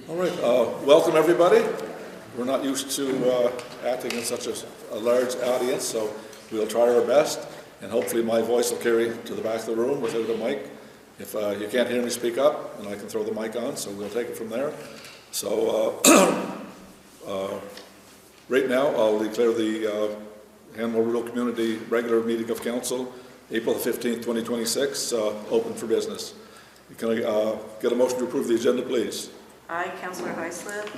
All right, welcome everybody. We're not used to acting in such a large audience, so we'll try our best, and hopefully my voice will carry to the back of the room without a mic. If you can't hear me, speak up, and I can throw the mic on, so we'll take it from there. So right now, I'll declare the Hanwell Rural Community regular meeting of council, April the 15th, 2026, open for business. Can I get a motion to approve the agenda, please? I, Councillor Heislip,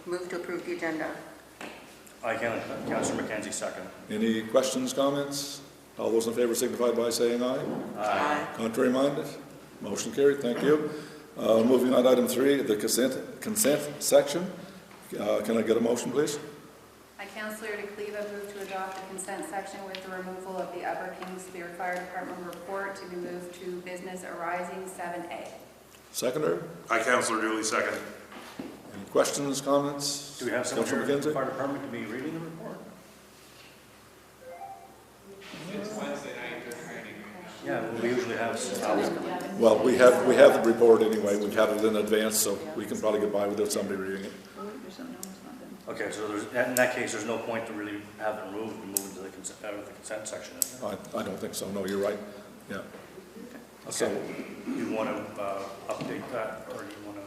move to approve the agenda. I, Councillor McKenzie, second. Any questions, comments? All those in favor signify by saying aye. Aye. Contrary minded? Motion carried. Thank you. Moving on to item 3, the consent section. Can I get a motion, please? I, Councillor De Cleva, move to adopt the consent section with the removal of the Upper Kingsclear Fire Department report to be moved to business arising 7A. Seconder? I, Councillor Dooley, second. Any questions, comments? Do we have someone Councillor here from the McKenzie? fire department to be reading the report? It's Wednesday night, they're training. Yeah, we usually have. Well, we have the report anyway. We've had it in advance, so we can probably get by without somebody reading it. Okay, so in that case, there's no point to really have it removed and move into the consent section, is there? I don't think so. No, you're right. Yeah. Okay. So, You want to update that, or do you want to?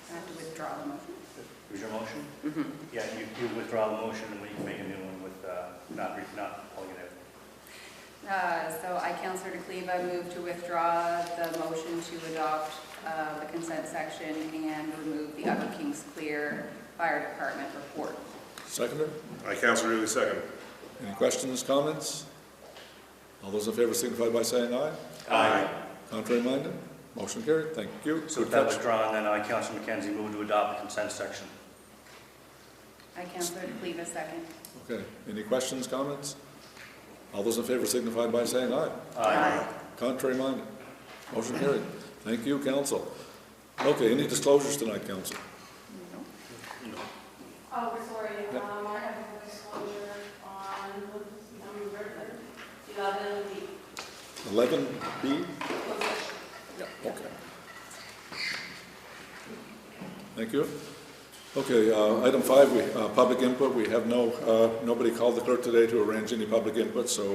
I have to withdraw the motion. Use your motion? Mm-hmm. Yeah, you withdraw the motion and we can make a new one with not pulling it out. So I, Councillor De Cleva, move to withdraw the motion to adopt the consent section and remove the Upper Kingsclear Fire Department report. seconder? I, Councillor Dooley, second. Any questions, comments? All those in favor signify by saying aye. Aye. Contrary minded? Motion carried. Thank you. So with that withdrawn, then I, Councillor McKenzie, move to adopt the consent section. I, Councillor De Cleva, second. Okay. Any questions, comments? All those in favor signify by saying aye. Aye. Contrary minded? Motion carried. Thank you, council. Okay, any disclosures tonight, council? Oh, we're sorry, I have a disclosure on number 11B. 11B? Yeah, okay. Thank you. Okay, item 5, public input. We have nobody called the clerk today to arrange any public input, so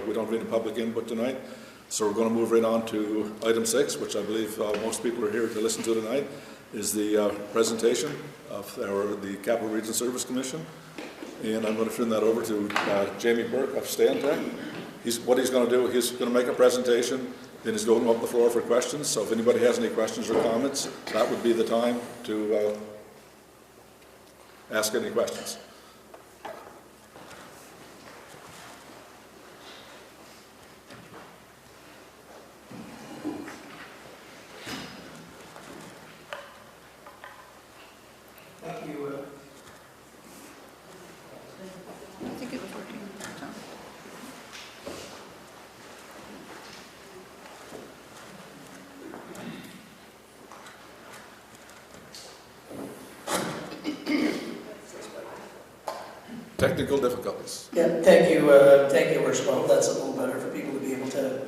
we don't have any public input tonight. So we're going to move right on to item 6, which I believe most people are here to listen to tonight, is the presentation of the Capital Region Service Commission. And I'm going to turn that over to Jamie Burke of Stantec. What he's going to do, he's going to make a presentation, then he's going to open up the floor for questions. So if anybody has any questions or comments, that would be the time to ask any questions. Thank you. I think it was working. Technical difficulties. Yeah, thank you, Worship. I hope that's a little better for people to be able to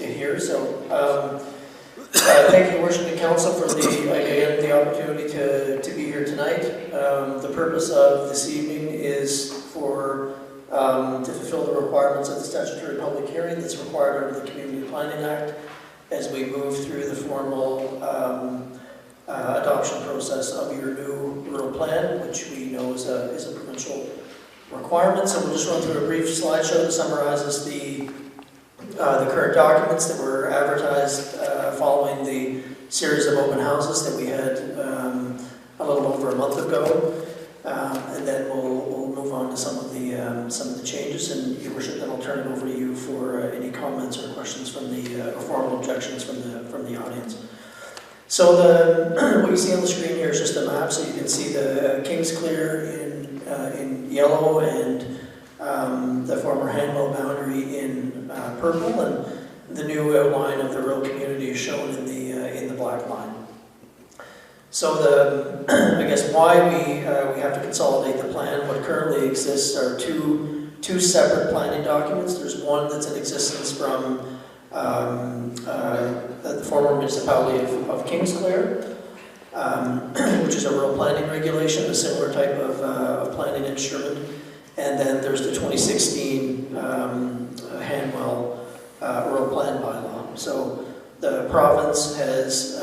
hear. So, thank you, Worship and Council, for the opportunity to be here tonight. The purpose of this evening is to fulfill the requirements of the statutory public hearing that's required under the Community Planning Act as we move through the formal adoption process of your new rural plan, which we know is a provincial requirement. So we'll just run through a brief slideshow that summarizes the current documents that were advertised following the series of open houses that we had a little over a month ago, and then we'll move on to some of the changes. And Your Worship, then I'll turn it over to you for any comments or questions from or formal objections from the audience. So what you see on the screen here is just a map, so you can see the Kingsclear in yellow and the former Hanwell boundary in purple, and the new outline of the rural community is shown in the black line. So I guess why we have to consolidate the plan. What currently exists are two separate planning documents. There's one that's in existence from the former municipality of Kingsclear, which is a rural planning regulation, a similar type of planning instrument. And then there's the 2016 Hanwell rural plan bylaw. So the province has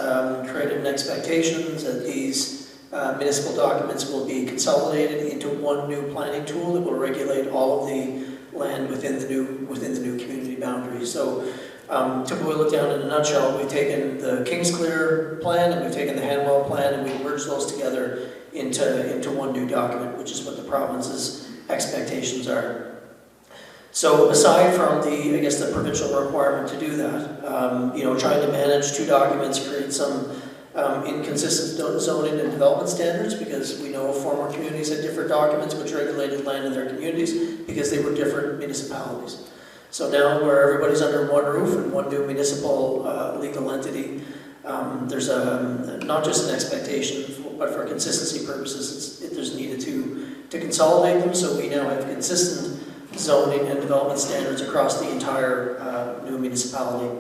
created an expectation that these municipal documents will be consolidated into one new planning tool that will regulate all of the land within the new community boundaries. So to boil it down in a nutshell, we've taken the Kingsclear plan and we've taken the Hanwell plan and we've merged those together into one new document, which is what the province's expectations are. So aside from the provincial requirement to do that, trying to manage two documents creates some inconsistent zoning and development standards, because we know former communities had different documents which regulated land in their communities because they were different municipalities. So now where everybody's under one roof and one new municipal legal entity, there's not just an expectation, but for consistency purposes, there's needed to consolidate them, so we now have consistent zoning and development standards across the entire new municipality.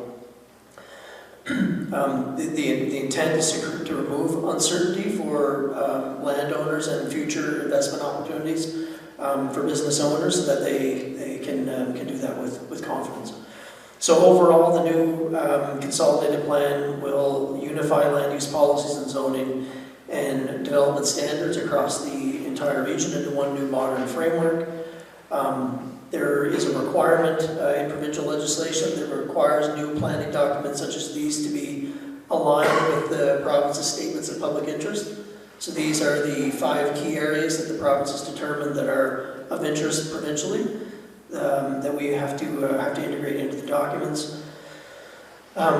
The intent is to remove uncertainty for landowners and future investment opportunities for business owners, so that they can do that with confidence. So overall, the new consolidated plan will unify land use policies and zoning and development standards across the entire region into one new modern framework. There is a requirement in provincial legislation that requires new planning documents such as these to be aligned with the province's statements of public interest. So these are the 5 key areas that the province has determined that are of interest provincially, that we have to integrate into the documents.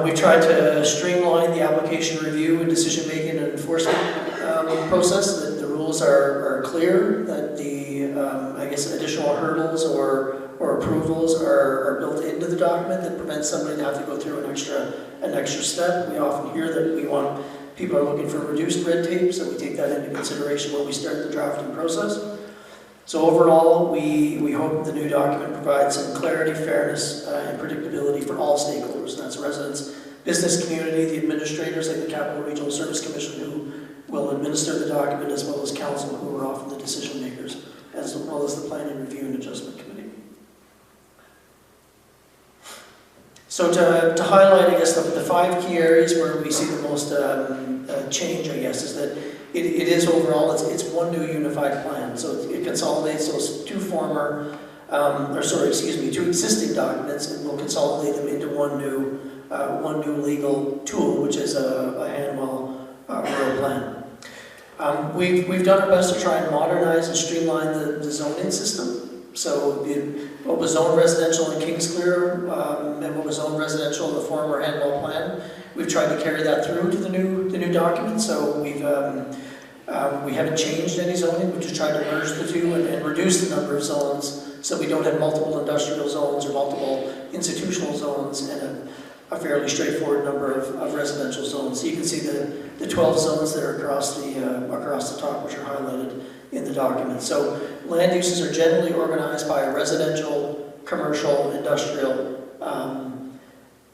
We tried to streamline the application review and decision-making and enforcement process, so that the rules are clear, that the additional hurdles or approvals are built into the document that prevents somebody to have to go through an extra step. We often hear that people are looking for reduced red tape, so we take that into consideration when we start the drafting process. So overall, we hope the new document provides some clarity, fairness, and predictability for all stakeholders. That's residents, business community, the administrators like the Capital Regional Service Commission, who will administer the document, as well as council, who are often the decision makers, as well as the Planning Review and Adjustment Committee. So to highlight, the 5 key areas where we see the most change, is that it is overall, it's one new unified plan. So it consolidates those two existing documents, and we'll consolidate them into one new legal tool, which is a Hanwell rural plan. We've done our best to try and modernize and streamline the zoning system. So what was zoned residential in Kingsclear and what was zoned residential in the former Hanwell plan, we've tried to carry that through to the new document. So we haven't changed any zoning. We just tried to merge the two and reduce the number of zones, so we don't have multiple industrial zones or multiple institutional zones and a fairly straightforward number of residential zones. So you can see the 12 zones that are across the top, which are highlighted in the document. So land uses are generally organized by residential, commercial, industrial,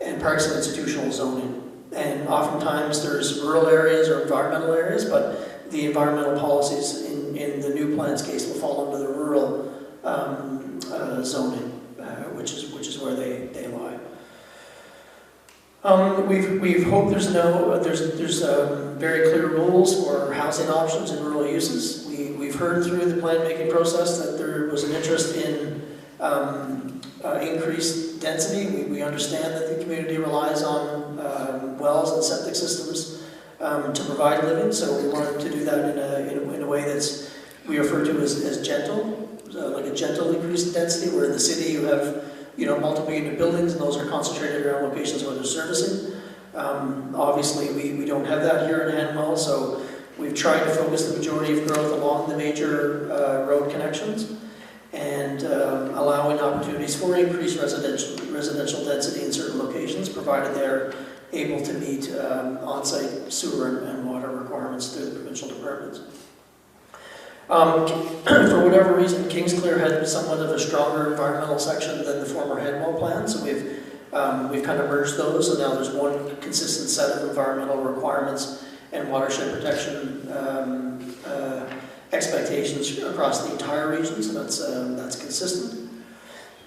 and parks and institutional zoning. And oftentimes there's rural areas or environmental areas, but the environmental policies in the new plan's case will fall under the rural zoning, which is where they lie. We've hoped there's very clear rules for housing options and rural uses. We've heard through the plan making process that there was an interest in increased density. We understand that the community relies on wells and septic systems to provide living, so we wanted to do that in a way that's we refer to as gentle, like a gentle increased density, where in the city you have multiple unit buildings, and those are concentrated around locations where they're servicing. Obviously, we don't have that here in Hanwell, so we've tried to focus the majority of growth along the major road connections and allowing opportunities for increased residential density in certain locations, provided they're able to meet on-site sewer and water requirements through the provincial departments. For whatever reason, Kingsclear had somewhat of a stronger environmental section than the former Hanwell plan, so we've kind of merged those, so now there's one consistent set of environmental requirements and watershed protection expectations across the entire region, so that's consistent.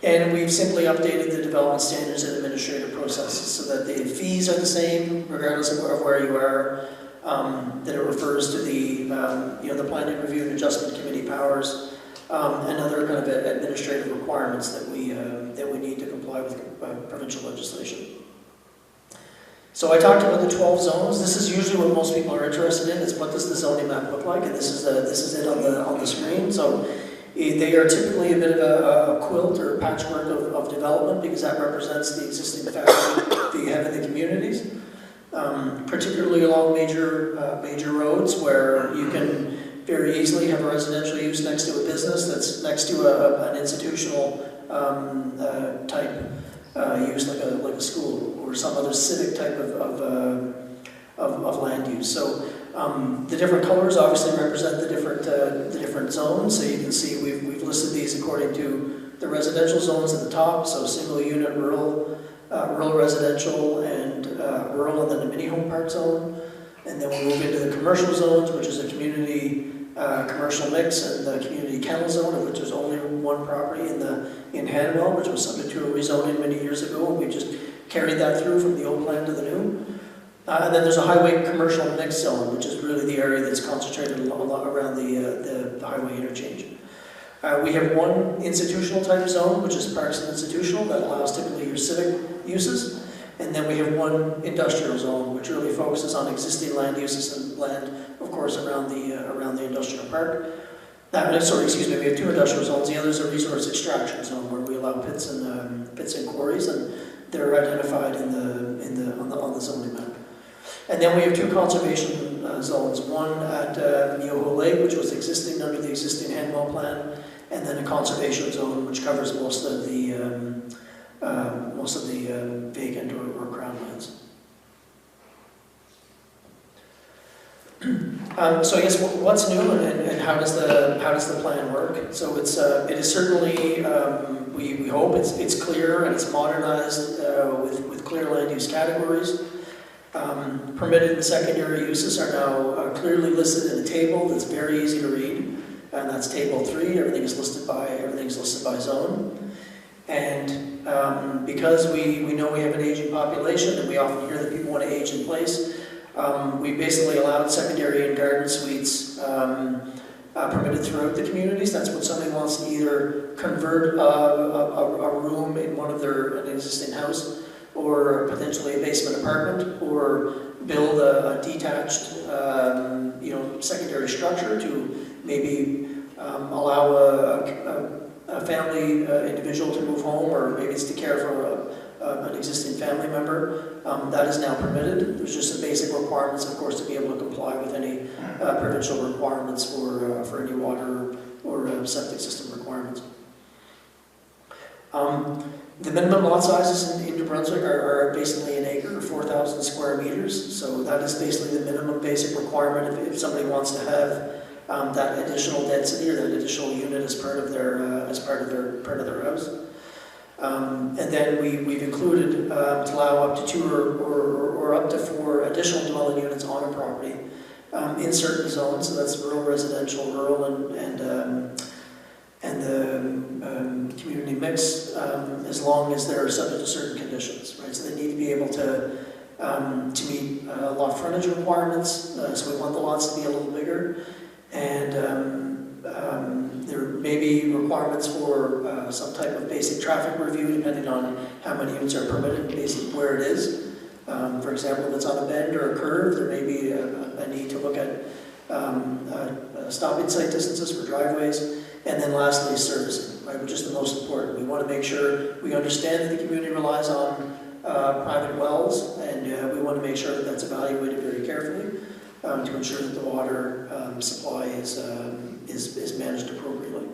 And we've simply updated the development standards and administrative processes so that the fees are the same regardless of where you are. That it refers to the the planning review and adjustment committee powers and other kind of administrative requirements that we need to comply with provincial legislation. So I talked about the 12 zones. This is usually what most people are interested in, is what does the zoning map look like, and this is it on the screen. So they are typically a bit of a quilt or a patchwork of development, because that represents the existing fabric that you have in the communities, particularly along major roads where you can very easily have a residential use next to a business that's next to an institutional type use, like a school or some other civic type of land use. So the different colors obviously represent the different zones. So you can see we've listed these according to the residential zones at the top. So single unit rural, rural residential, and rural, and then a mini home park zone. And then we move into the commercial zones, which is a community commercial mix, and the community kennel zone, of which there's only one property in Hanwell, which was subject to a rezoning many years ago, and we just carried that through from the old plan to the new. And then there's a highway commercial mix zone, which is really the area that's concentrated a lot around the highway interchange. We have one institutional type zone, which is parks and institutional, that allows typically your civic uses. And then we have one industrial zone, which really focuses on existing land uses and land, of course, around the industrial park. We have two industrial zones. The other is a resource extraction zone, where we allow pits and quarries, and they're identified on the zoning map. And then we have two conservation zones. One at Yoho Lake, which was existing under the existing Hanwell plan, and then a conservation zone, which covers most of the vacant or crown lands. So I guess what's new and how does the plan work? So it is certainly we hope it's clear and it's modernized with clear land use categories. Permitted and secondary uses are now clearly listed in a table that's very easy to read, and that's table 3. Everything is listed by zone. And because we know we have an aging population, and we often hear that people want to age in place, we basically allowed secondary and garden suites permitted throughout the communities. That's when somebody wants to either convert a room in an existing house, or potentially a basement apartment, or build a detached secondary structure to maybe allow a family individual to move home, or maybe it's to care for an existing family member. That is now permitted. There's just some basic requirements, of course, to be able to comply with any provincial requirements for any water or septic system requirements. The minimum lot sizes in New Brunswick are basically an acre, or 4,000 square meters. So that is basically the minimum basic requirement if somebody wants to have that additional density or that additional unit as part of their house. And then we've included to allow up to 2 or up to 4 additional dwelling units on a property in certain zones. So that's rural residential, rural, and the community mix, as long as they're subject to certain conditions, right? So they need to be able to meet lot frontage requirements. So we want the lots to be a little bigger, and there may be requirements for some type of basic traffic review, depending on how many units are permitted, based on where it is. For example, if it's on a bend or a curve, there may be a need to look at stopping site distances for driveways. And then lastly, servicing, right, which is the most important. We want to make sure we understand that the community relies on private wells, and we want to make sure that that's evaluated very carefully to ensure that the water supply is managed appropriately.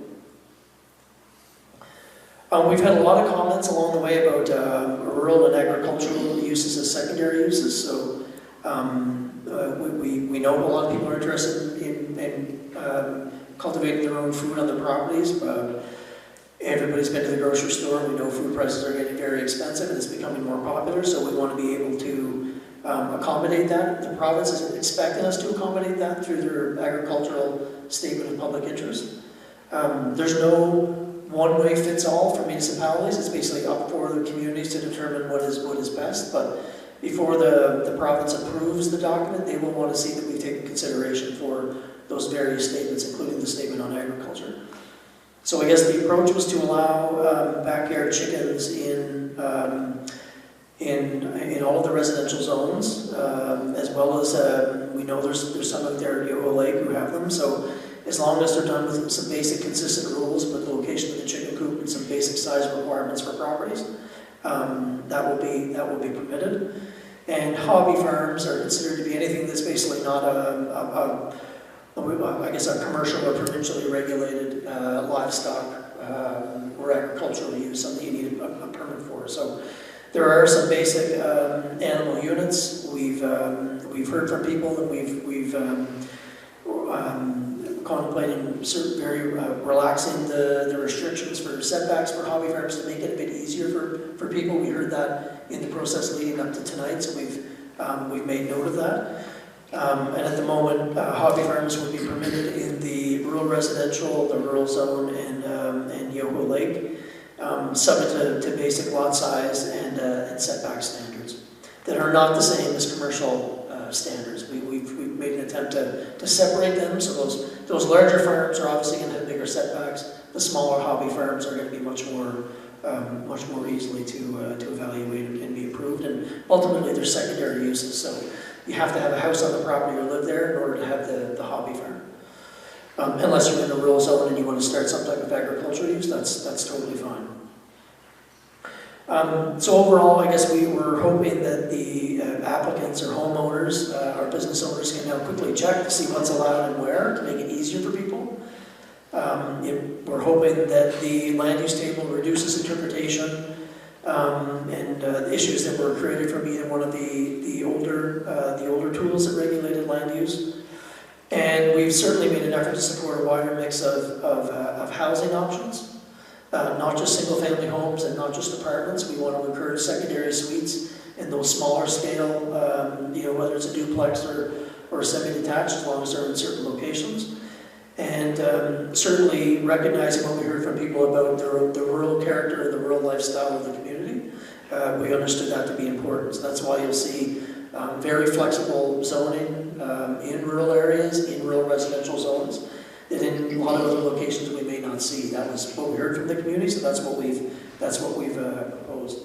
We've had a lot of comments along the way about rural and agricultural uses as secondary uses. So we know a lot of people are interested in cultivating their own food on their properties. Everybody's been to the grocery store. We know food prices are getting very expensive, and it's becoming more popular. So we want to be able to accommodate that. The province is expecting us to accommodate that through their agricultural statement of public interest. There's no one-way fits all for municipalities. It's basically up for the communities to determine what is best. But before the province approves the document, they will want to see that we've taken consideration for those various statements, including the statement on agriculture. So I guess the approach was to allow backyard chickens in all of the residential zones, as well as we know there's some out there at Yoho Lake who have them. So as long as they're done with some basic consistent rules about the location of the chicken coop and some basic size requirements for properties, that will be permitted. And hobby farms are considered to be anything that's basically not I guess a commercial or provincially regulated livestock or agricultural use, something you need a permit for. So there are some basic animal units. We've heard from people, and we've contemplating very relaxing the restrictions for setbacks for hobby farms to make it a bit easier for people. We heard that in the process leading up to tonight, so we've made note of that. And at the moment, hobby farms would be permitted in the rural residential, the rural zone, and Yoho Lake, subject to basic lot size and setback standards that are not the same as commercial standards. We've made an attempt to separate them, so those larger farms are obviously going to have bigger setbacks. The smaller hobby farms are going to be much more easily to evaluate and be approved. And ultimately, they're secondary uses, so you have to have a house on the property or live there in order to have the hobby farm. Unless you're in a rural zone and you want to start some type of agricultural use, that's totally fine. So overall, I guess we were hoping that the applicants or homeowners, our business owners, can now quickly check to see what's allowed and where to make it easier for people. We're hoping that the land use table reduces interpretation and the issues that were created from either one of the older tools that regulated land use. And we've certainly made an effort to support a wider mix of housing options. Not just single-family homes and not just apartments. We want to encourage secondary suites in those smaller scale, whether it's a duplex or semi-detached, as long as they're in certain locations. And certainly recognizing what we heard from people about the rural character and the rural lifestyle of the community, we understood that to be important. So that's why you'll see very flexible zoning in rural areas, in rural residential zones, that in a lot of other locations we may not see. That was what we heard from the community, so that's what we've proposed.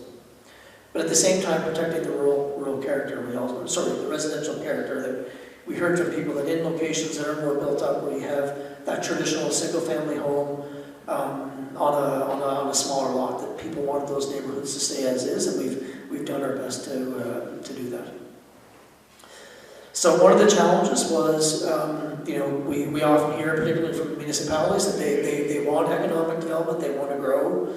But at the same time, protecting the rural character, the residential character that we heard from people, that in locations that are more built up, where you have that traditional single-family home on a smaller lot, that people want those neighborhoods to stay as is, and we've done our best to do that. So one of the challenges was, we often hear, particularly from municipalities, that they want economic development, they want to grow,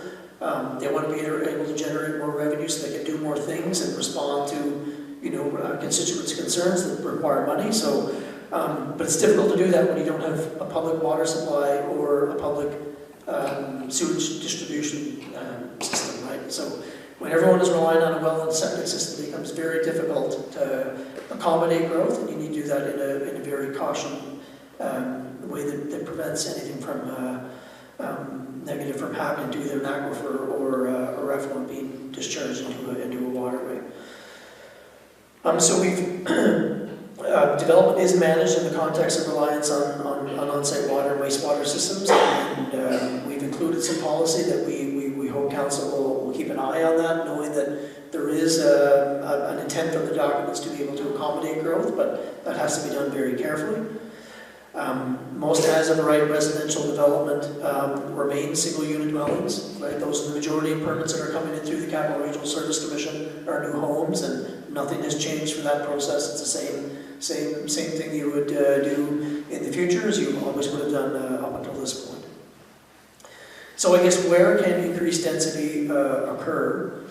they want to be able to generate more revenue so they can do more things and respond to, constituents' concerns that require money. So, but it's difficult to do that when you don't have a public water supply or a public sewage distribution system, right? So when everyone is relying on a well and septic system, it becomes very difficult to accommodate growth, and you need to do that in a very cautioned way that prevents anything from negative from happening to either an aquifer or effluent being discharged into a waterway. So we've development is managed in the context of reliance on on-site water and wastewater systems, and we've included some policy that we hope council will keep an eye on that, knowing that there is an intent from the documents to be able to accommodate growth, but that has to be done very carefully. Most as of right residential development remain single-unit dwellings, right? Those are the majority of permits that are coming in through the Capital Regional Service Commission are new homes, and nothing has changed for that process. It's the same thing you would do in the future as you always would have done up until this point. So I guess where can increased density occur?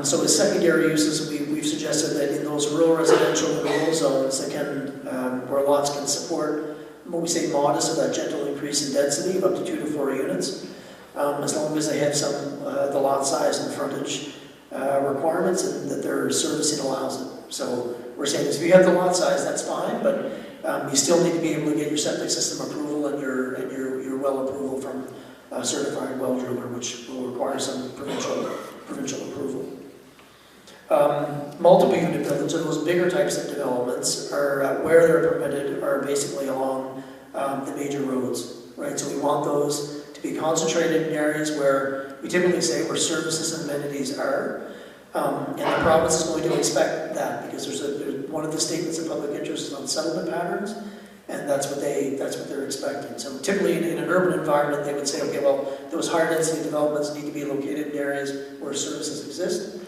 So as secondary uses, we've suggested that in those rural residential and rural zones that can, where lots can support what we say modest or that gentle increase in density of up to 2 to 4 units, as long as they have the lot size and frontage requirements and that their servicing allows it. So we're saying is if you have the lot size, that's fine, but you still need to be able to get your septic system approval and your well approval from a certified well driller, which will require some provincial approval. Multiple unit buildings, so those bigger types of developments are where they're permitted are basically along the major roads, right? So we want those to be concentrated in areas where we typically say where services and amenities are. And the province is going to expect that because there's one of the statements of public interest is on settlement patterns, and that's what they're expecting. So typically in an urban environment, they would say, okay, well, those higher density developments need to be located in areas where services exist.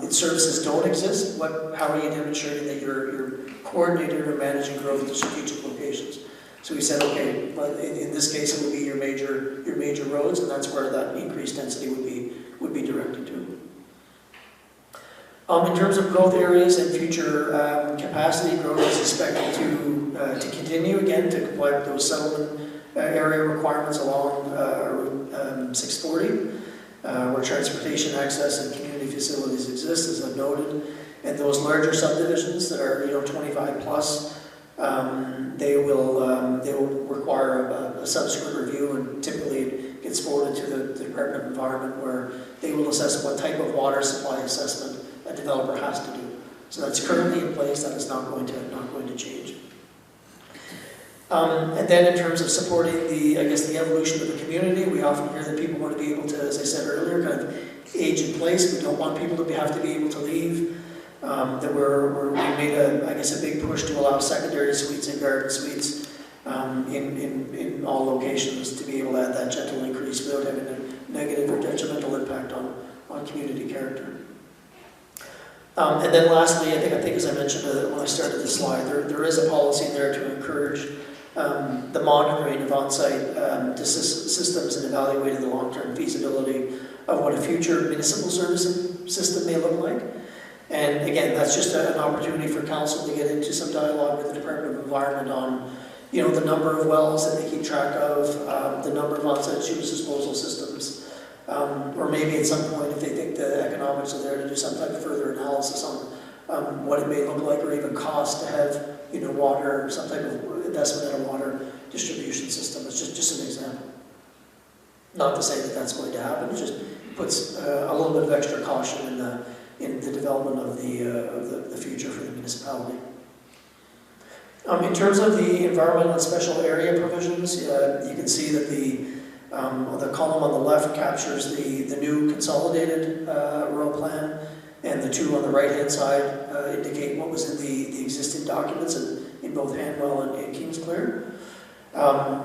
If services don't exist, how are you demonstrating that you're coordinating or managing growth to strategic locations? So we said, okay, well, in this case, it would be your major roads, and that's where that increased density would be directed to. In terms of growth areas and future capacity, growth is expected to continue, again, to comply with those settlement area requirements along Route 640, where transportation access and community facilities exist, as I've noted. And those larger subdivisions that are 25 plus, they will require a subsequent review, and typically it gets forwarded to the Department of Environment, where they will assess what type of water supply assessment a developer has to do. So that's currently in place. That is not going to change. And then in terms of supporting the evolution of the community, we often hear that people want to be able to, as I said earlier, kind of age in place. We don't want people to have to be able to leave. That we made a big push to allow secondary suites and garden suites in all locations to be able to add that gentle increase without having a negative or detrimental impact on community character. And then lastly, I think as I mentioned when I started the slide, there is a policy there to encourage the monitoring of on-site systems and evaluating the long-term feasibility of what a future municipal service system may look like. And again, that's just an opportunity for council to get into some dialogue with the Department of Environment on, the number of wells that they keep track of, the number of on-site sewage disposal systems. Or maybe at some point, if they think the economics are there, to do some type of further analysis on what it may look like, or even cost to have, water, or some type of investment in a water distribution system. It's just an example. Not to say that that's going to happen. It just puts a little bit of extra caution in the development of the future for the municipality. In terms of the environmental and special area provisions, you can see that the column on the left captures the new consolidated rural plan, and the two on the right-hand side indicate what was in the existing documents in both Hanwell and Kingsclear.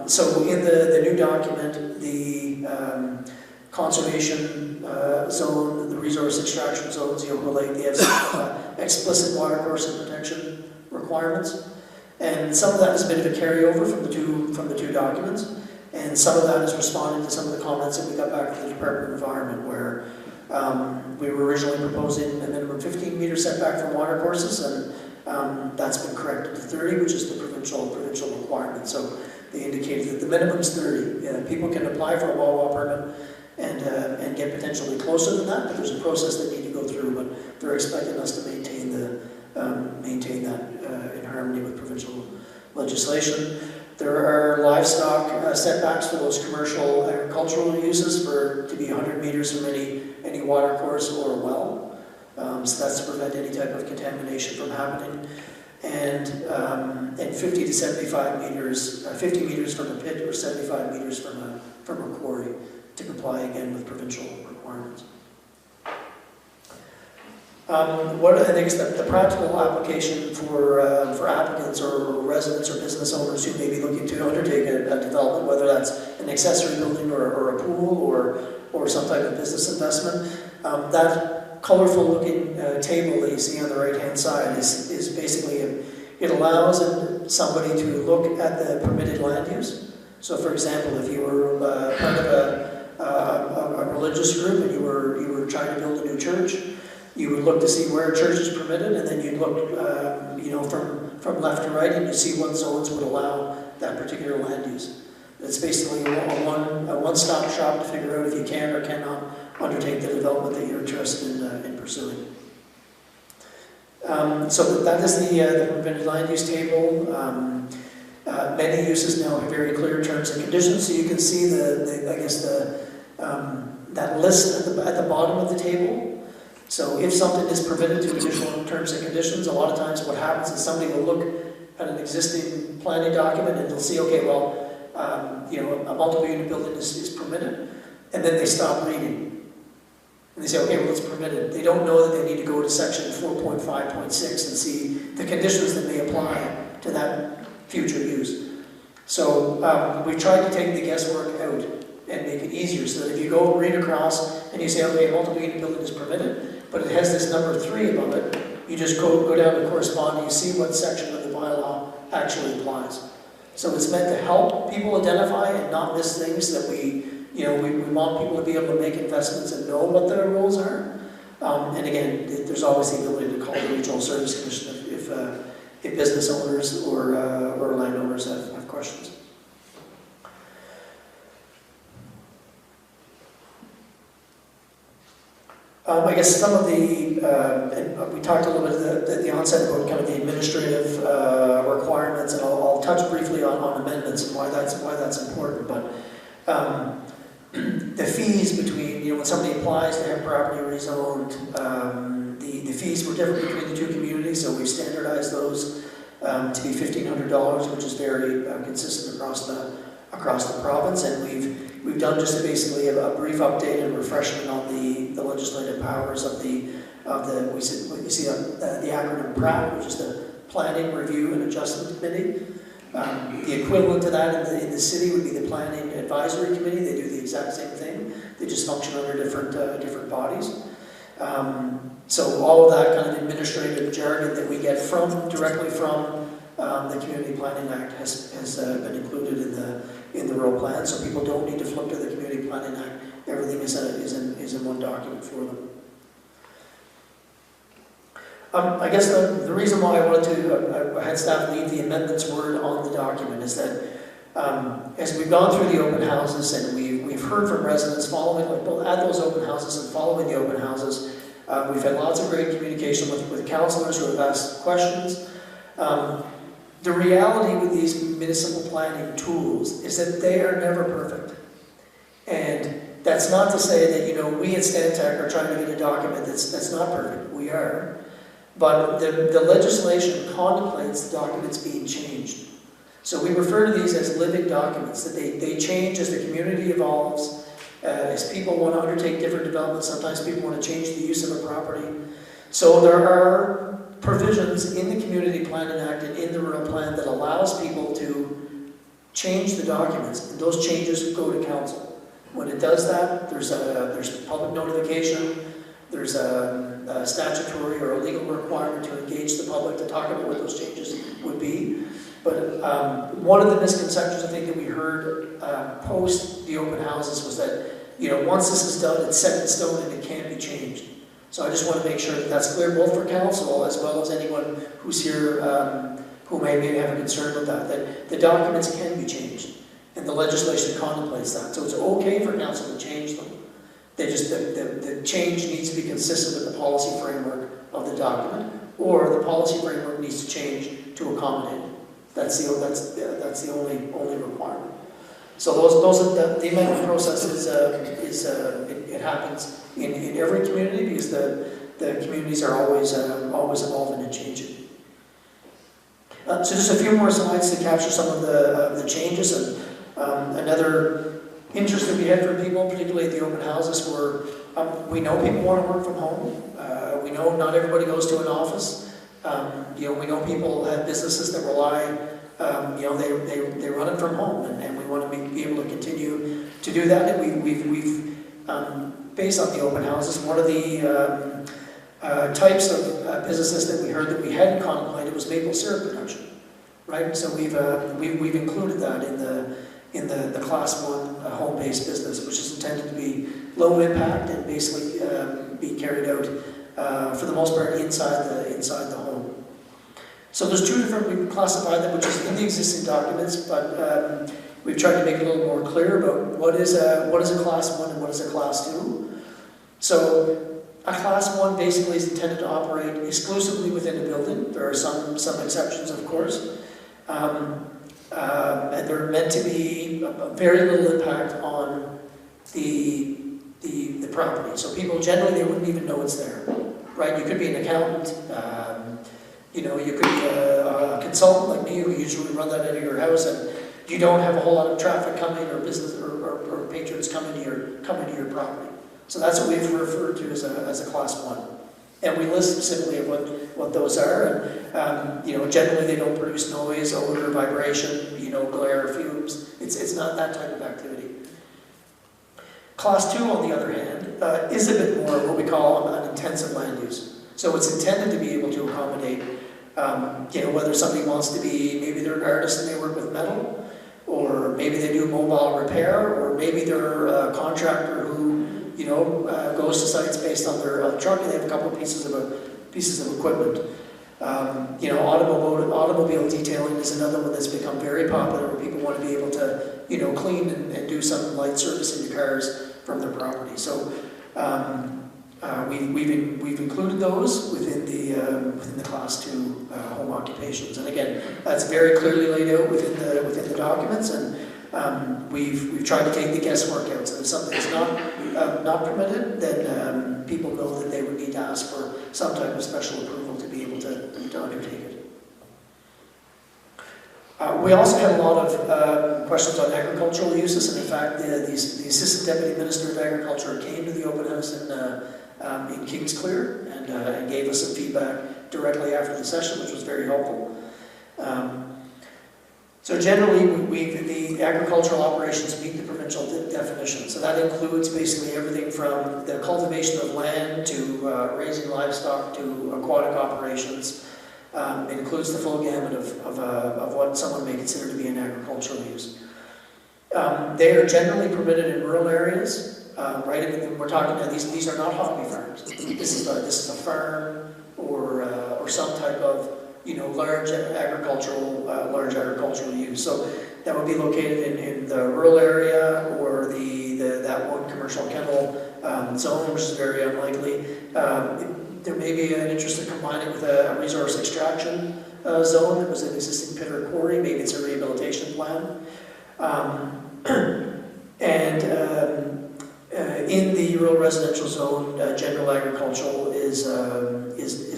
So in the new document, the conservation zone, the resource extraction zones, relate the explicit watercourse and protection requirements. And some of that is a bit of a carryover from the two documents. And some of that is responding to some of the comments that we got back from the Department of Environment, where we were originally proposing a minimum 15-meter setback from watercourses, and that's been corrected to 30, which is the provincial requirement. So they indicated that the minimum is 30. People can apply for a WAWA permit and get potentially closer than that, but there's a process they need to go through. But they're expecting us to maintain that in harmony with provincial legislation. There are livestock setbacks for those commercial agricultural uses to be 100 meters from any watercourse or well. So that's to prevent any type of contamination from happening. And 50 to 75 meters, 50 meters from a pit or 75 meters from a quarry to comply again with provincial requirements. What I think is the practical application for applicants or residents or business owners who may be looking to undertake a development, whether that's an accessory building or a pool or some type of business investment. That colorful looking table that you see on the right hand side is basically, it allows somebody to look at the permitted land use. So for example, if you were part of a religious group and you were trying to build a new church, you would look to see where a church is permitted, and then you'd look, from left to right, and you'd see what zones would allow that particular land use. It's basically a one-stop shop to figure out if you can or cannot undertake the development that you're interested in pursuing. So that is the permitted land use table. Many uses now have very clear terms and conditions, so you can see that list at the bottom of the table. So if something is permitted to additional terms and conditions, a lot of times what happens is somebody will look at an existing planning document and they'll see, okay, well, a multiple unit building is permitted, and then they stop reading. And they say, okay, well, it's permitted. They don't know that they need to go to section 4.5.6 and see the conditions that may apply to that future use. So we tried to take the guesswork out and make it easier, so that if you go read across and you say, okay, a multiple unit building is permitted, but it has this number 3 above it, you just go down to correspond and you see what section of the bylaw actually applies. So it's meant to help people identify and not miss things that we want people to be able to make investments and know what their rules are. And again, there's always the ability to call the Regional Service Commission if business owners or landowners have questions. I guess some of and we talked a little bit at the onset about kind of the administrative requirements, and I'll touch briefly on amendments and why that's important. But the fees between, when somebody applies to have property rezoned, the fees were different between the two communities, so we've standardized those to be $1,500, which is very consistent across the province, and we've done just basically a brief update and refreshment on the legislative powers of the acronym PRAC, which is the Planning, Review, and Adjustment Committee. The equivalent to that in the city would be the Planning Advisory Committee. They do the exact same thing. They just function under different bodies. So all of that kind of administrative jargon that we get directly from the Community Planning Act has been included in the rural plan, so people don't need to flip to the Community Planning Act. Everything is in one document for them. I guess the reason why I wanted to, I had staff leave the amendments word on the document is that as we've gone through the open houses and we've heard from residents following, both at those open houses and following the open houses, we've had lots of great communication with councillors who have asked questions. The reality with these municipal planning tools is that they are never perfect. And that's not to say that, we at Stantec are trying to get a document that's not perfect. We are. But the legislation contemplates the documents being changed. So we refer to these as living documents, that they change as the community evolves, as people want to undertake different developments. Sometimes people want to change the use of a property. So there are provisions in the Community Planning Act and in the Rural Plan that allows people to change the documents, and those changes go to council. When it does that, there's public notification, there's a statutory or a legal requirement to engage the public to talk about what those changes would be. But one of the misconceptions I think that we heard post the open houses was that, once this is done, it's set in stone and it can't be changed. So I just want to make sure that that's clear both for council as well as anyone who's here who may have a concern with that the documents can be changed. And the legislation contemplates that. So it's okay for council to change them. The change needs to be consistent with the policy framework of the document, or the policy framework needs to change to accommodate it. That's the only requirement. So the amendment process it happens in every community, because the communities are always evolving and changing. So just a few more slides to capture some of the changes, and another interest that we had from people, particularly at the open houses, were we know people want to work from home. We know not everybody goes to an office. We know people have businesses that rely, they run it from home, and we want to be able to continue to do that. And we've based on the open houses, one of the types of businesses that we heard that we hadn't contemplated was maple syrup production, right? So we've included that in the Class 1 home-based business, which is intended to be low impact and basically be carried out for the most part inside the home. So there's two different, we've classified them, which is in the existing documents, but we've tried to make it a little more clear about what is a Class 1 and what is a Class 2. So a Class 1 basically is intended to operate exclusively within a building. There are some exceptions, of course. And they're meant to be very little impact on the property. So people generally, they wouldn't even know it's there, right? You could be an accountant, you know, you could be a consultant like me who usually run that out of your house, and you don't have a whole lot of traffic coming or business or patrons coming to your property. So that's what we've referred to as a Class 1. And we list specifically of what those are, and you know, generally they don't produce noise, odor, vibration, you know, glare, fumes. It's not that type of activity. Class 2, on the other hand, is a bit more what we call an intensive land use. So it's intended to be able to accommodate, you know, whether somebody wants to be, maybe they're an artist and they work with metal, or maybe they do mobile repair, or maybe they're a contractor who, you know, goes to sites based on their truck, and they have a couple of pieces of equipment. You know, automobile detailing is another one that's become very popular, where people want to be able to, you know, clean and do some light servicing the cars from their property. So we've included those within the Class 2 home occupations, and again, that's very clearly laid out within the documents, and we've tried to take the guesswork out. So if something's not permitted, then people know that they would need to ask for some type of special approval to be able to undertake it. We also had a lot of questions on agricultural uses, and in fact, the Assistant Deputy Minister of Agriculture came to the open house in Kingsclear and gave us some feedback directly after the session, which was very helpful. So generally, the agricultural operations meet the provincial definition. So that includes basically everything from the cultivation of land to raising livestock to aquatic operations. It includes the full gamut of what someone may consider to be an agricultural use. They are generally permitted in rural areas, right? And we're talking about these are not hobby farms. This is a farm or some type of, you know, large agricultural use. So that would be located in the rural area or that one commercial kennel zone, which is very unlikely. There may be an interest in combining with a resource extraction zone that was an existing pit or quarry. Maybe it's a rehabilitation plan. In the rural residential zone, general agricultural is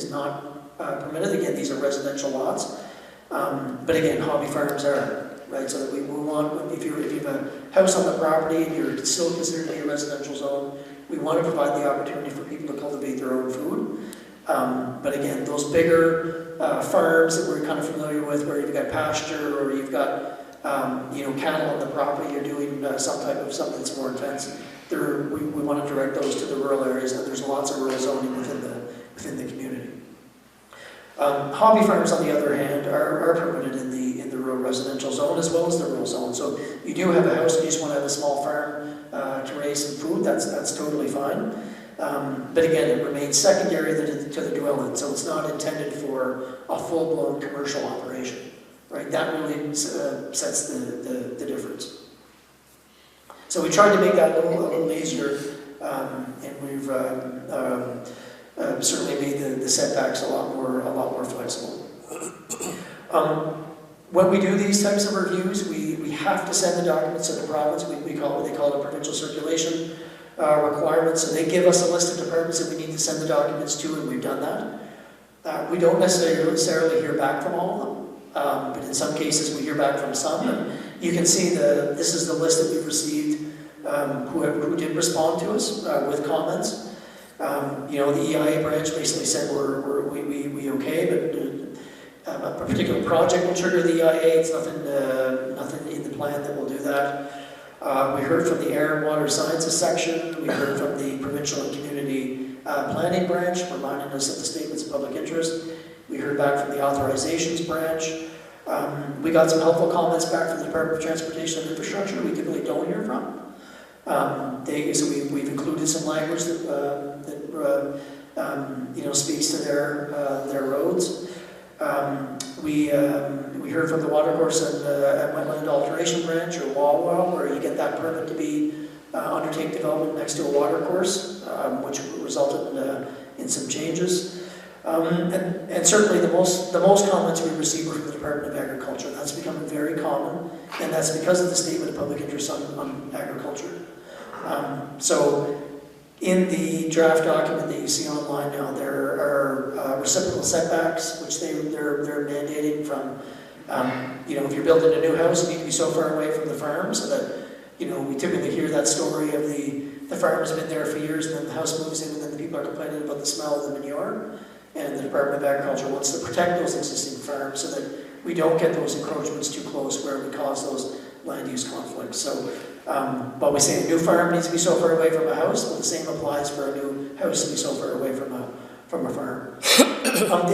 not permitted. Again, these are residential lots, but again, hobby farms are, right? So that we want, if you have a house on the property and you're still considered to be a residential zone, we want to provide the opportunity for people to cultivate their own food. But again, those bigger farms that we're kind of familiar with, where you've got pasture or you've got you know, cattle on the property, you're doing something that's more intense. We want to direct those to the rural areas, and there's lots of rural zoning within the community. Hobby farms, on the other hand, are permitted in the rural residential zone as well as the rural zone. So you do have a house and you just want to have a small farm to raise some food, that's totally fine. But again, it remains secondary to the dwelling, so it's not intended for a full-blown commercial operation, right? That really sets the difference. So we tried to make that a little easier, and we've certainly made the setbacks a lot more flexible. When we do these types of reviews, we have to send the documents to the province. We call it what they call a provincial circulation requirement. So they give us a list of departments that we need to send the documents to, and we've done that. We don't necessarily hear back from all of them, but in some cases we hear back from some. And you can see this is the list that we've received who did respond to us with comments. You know, the EIA branch basically said we okay, but a particular project will trigger the EIA. It's nothing in the plan that will do that. We heard from the Air and Water Sciences section. We heard from the provincial and community planning branch, reminding us of the statements of public interest. We heard back from the authorizations branch. We got some helpful comments back from the Department of Transportation and Infrastructure we typically don't hear from. So we've included some language that you know, speaks to their roads. We heard from the Watercourse and Wetland Alteration Branch, or WAWA, where you get that permit to be undertake development next to a water course, which resulted in some changes. And certainly the most comments we received were from the Department of Agriculture. That's becoming very common, and that's because of the statement of public interest on agriculture. So in the draft document that you see online now, there are reciprocal setbacks, which they're mandating from, if you're building a new house, you need to be so far away from the farm so that, we typically hear that story of the farm has been there for years and then the house moves in and then the people are complaining about the smell of the manure. And the Department of Agriculture wants to protect those existing farms so that we don't get those encroachments too close where we cause those land use conflicts. So, while we say a new farm needs to be so far away from a house, well, the same applies for a new house to be so far away from a farm.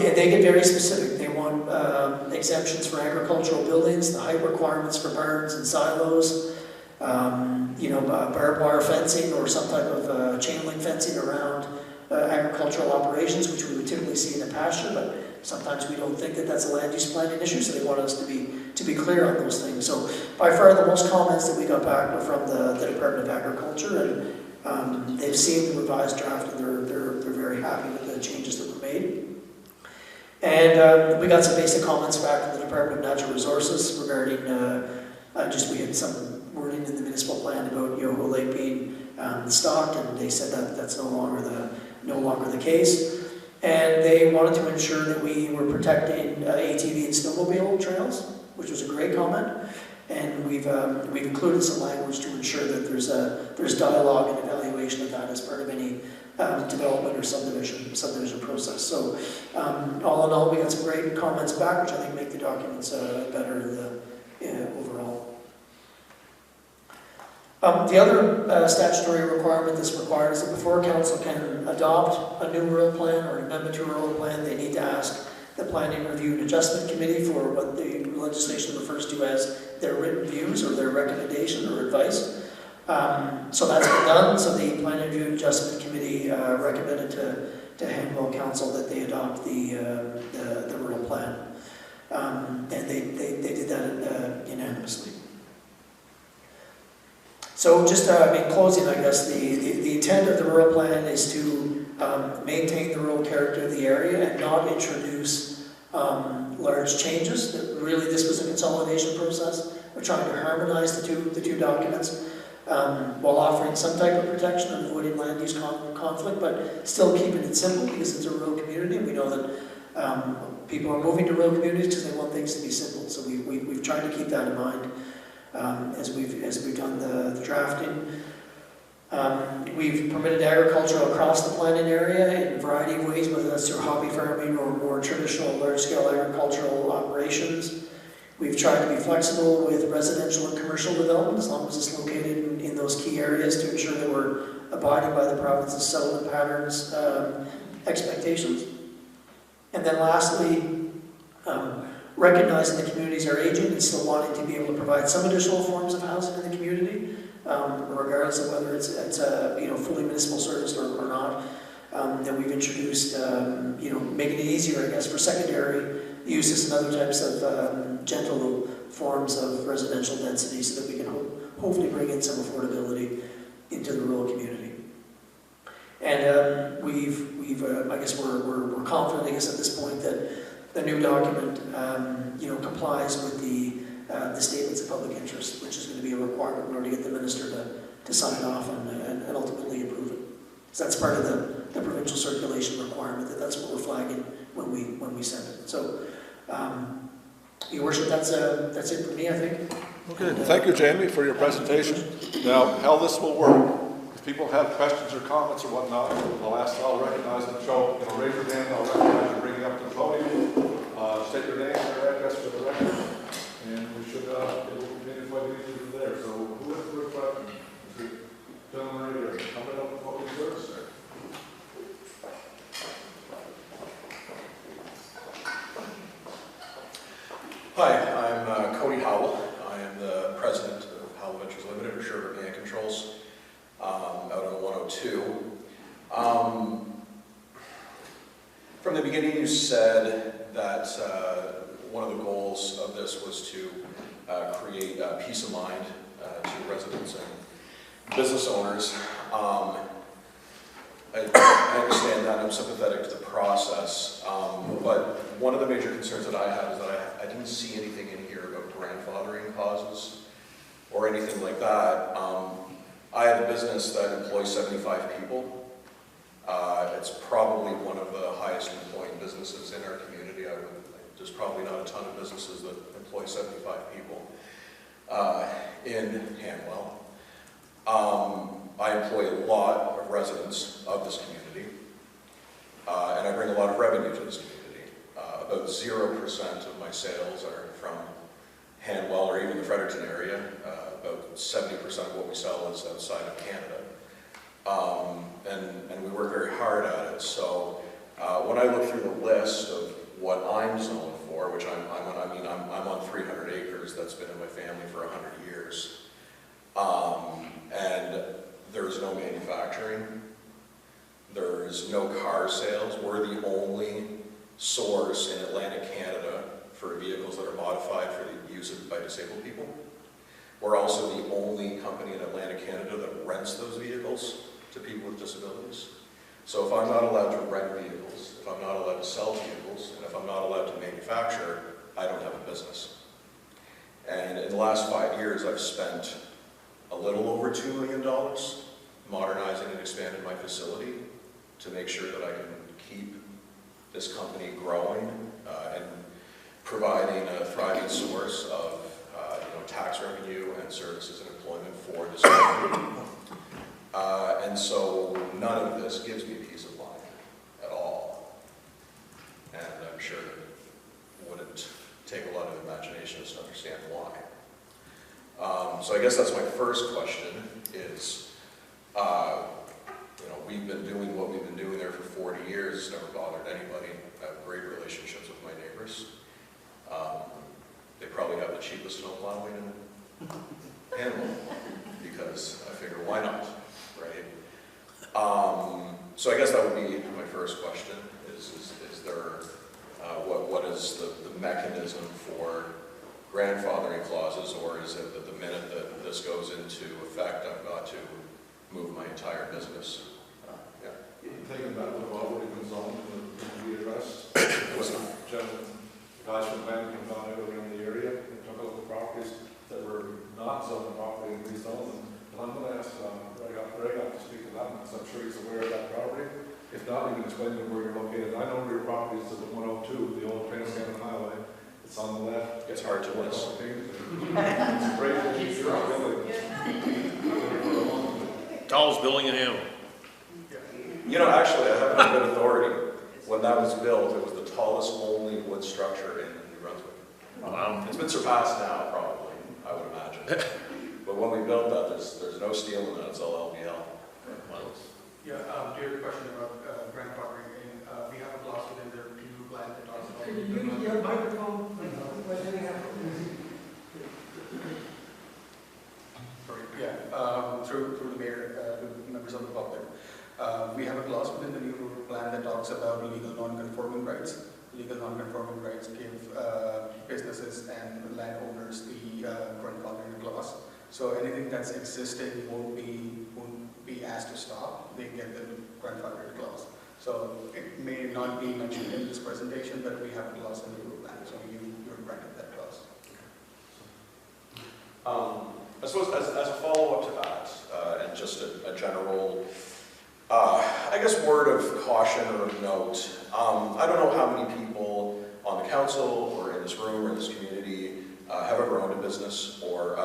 They get very specific. They want exemptions for agricultural buildings, the height requirements for barns and silos, barbed wire fencing or some type of chain link fencing around agricultural operations, which we would typically see in a pasture, but sometimes we don't think that that's a land use planning issue, so they want us to be clear on those things. So by far the most comments that we got back were from the Department of Agriculture, and they've seen the revised draft and they're very happy with the changes that were made. And we got some basic comments back from the Department of Natural Resources regarding we had some wording in the municipal plan about Yoho Lake being stocked, and they said that that's no longer the case. And they wanted to ensure that we were protecting ATV and snowmobile trails, which was a great comment. And we've included some language to ensure that there's dialogue and evaluation of that as part of any development or subdivision process. So all in all, we got some great comments back, which I think make the documents better overall. The other statutory requirement that's required is that before council can adopt a new rural plan or an amendment to a rural plan, they need to ask the Planning Review and Adjustment Committee for what the legislation refers to as their written views or their recommendation or advice. So that's been done. So the Planning Review and Adjustment Committee recommended to Hanwell Council that they adopt the rural plan. And they did that unanimously. So just in closing, I guess, the intent of the rural plan is to maintain the rural character of the area and not introduce large changes. Really, this was a consolidation process. We're trying to harmonize the two documents while offering some type of protection and avoiding land use conflict, but still keeping it simple because it's a rural community. We know that people are moving to rural communities because they want things to be simple. So we've tried to keep that in mind. As we've done the drafting. We've permitted agriculture across the planning area in a variety of ways, whether that's through hobby farming or more traditional large-scale agricultural operations. We've tried to be flexible with residential and commercial development as long as it's located in those key areas to ensure that we're abiding by the province's settlement patterns expectations. And then lastly, recognizing the communities are aging and still wanting to be able to provide some additional forms of housing in the community, regardless of whether it's fully municipal service or not. That we've introduced, making it easier, I guess, for secondary uses and other types of gentle forms of residential density, so that we can hopefully bring in some affordability into the rural community. And I guess we're confident, I guess, at this point that the new document, complies with the statements of public interest, which is going to be a requirement in order to get the minister to sign off and ultimately approve it. So that's part of the provincial circulation requirement. That's what we're flagging when we send it. So, Your Worship, that's it for me, I think. Okay, thank you, Jamie, for your presentation. Now, how this will work, if people have questions or comments or whatnot, I'll recognize them. So, raise your hand, I'll recognize you, bring you up to the podium. State your name and your address for the record, and we should be able to continue quite easily from there. So, who has the first question? The gentleman right here. Coming up with public service, sir. Hi, I'm Cody Howell. I am the president of Howell Ventures Limited, or Sugar Can Controls, out on 102. From the beginning, you said that one of the goals of this was to create peace of mind to residents business owners. I understand that, I'm sympathetic to the process, but one of the major concerns that I have is that I didn't see anything in here about grandfathering clauses or anything like that. I have a business that employs 75 people. It's probably one of the highest employing businesses in our community. There's probably not a ton of businesses that employ 75 people in Hanwell. I employ a lot of residents of this community, and I bring a lot of revenue to this community. About 0% of my sales are from Hanwell or even the Fredericton area. About 70% of what we sell is outside of Canada. And we work very hard at it. So when I look through the list of what I'm zoned for, which I'm on 300 acres that's been in my family for 100 years. And there's no manufacturing. There's no car sales. We're the only source in Atlantic Canada for vehicles that are modified for the use by disabled people. We're also the only company in Atlantic Canada that rents those vehicles to people with disabilities. So if I'm not allowed to rent vehicles, if I'm not allowed to sell vehicles, and if I'm not allowed to manufacture, I don't have a business. And in the last 5 years, I've spent a little over $2 million modernizing and expanding my facility to make sure that I can keep this company growing and providing a thriving source of tax revenue and services and employment for this community. And so none of this gives me peace of mind at all. And I'm sure it wouldn't take a lot of imagination to understand why. So I guess that's my first question is, we've been doing what we've been doing there for 40 years. It's never bothered anybody. I have great relationships with my neighbors. They probably have the cheapest snow plowing in Hanwell because I figure why not, right? So I guess that would be my first question is there, what is the mechanism for grandfathering clauses, or is it that the minute that this goes into effect, I've got to move my entire business? Yeah. Thinking about what already been zoned and be addressed. It was not. Guys from Bank came down around the area and took a look at properties that were not zoned properly and rezoned them. And I'm going to ask Greg to speak to that, because I'm sure he's aware of that property. If not, you can explain to him where you're located. I know where your property is at 102, the old Trans-Canada Highway. It's on the left. It's hard to miss. It's a great building. Tallest building in Hanwell. Actually, I have a good authority. When that was built, it was the tallest only wood structure in New Brunswick. Wow. It's been surpassed now, probably, I would imagine. But when we built that, there's no steel in it, it's all LVL. Yeah, to your question about grandfathering, we have a clause within the review plan that talks about. Can you use your microphone? Sorry, yeah, through the mayor, to members of the public. We have a clause within the new rural plan that talks about legal non-conforming rights. Legal non-conforming rights give businesses and landowners the grandfathering clause. So anything that's existing won't be asked to stop. They get the grandfathering clause. So it may not be mentioned in this presentation, but we have a clause in the rural plan. So you're granted that clause. I suppose as a follow-up to that, and just a general, I guess, word of caution or note, I don't know how many people on the council or in this room or in this community have ever owned a business, or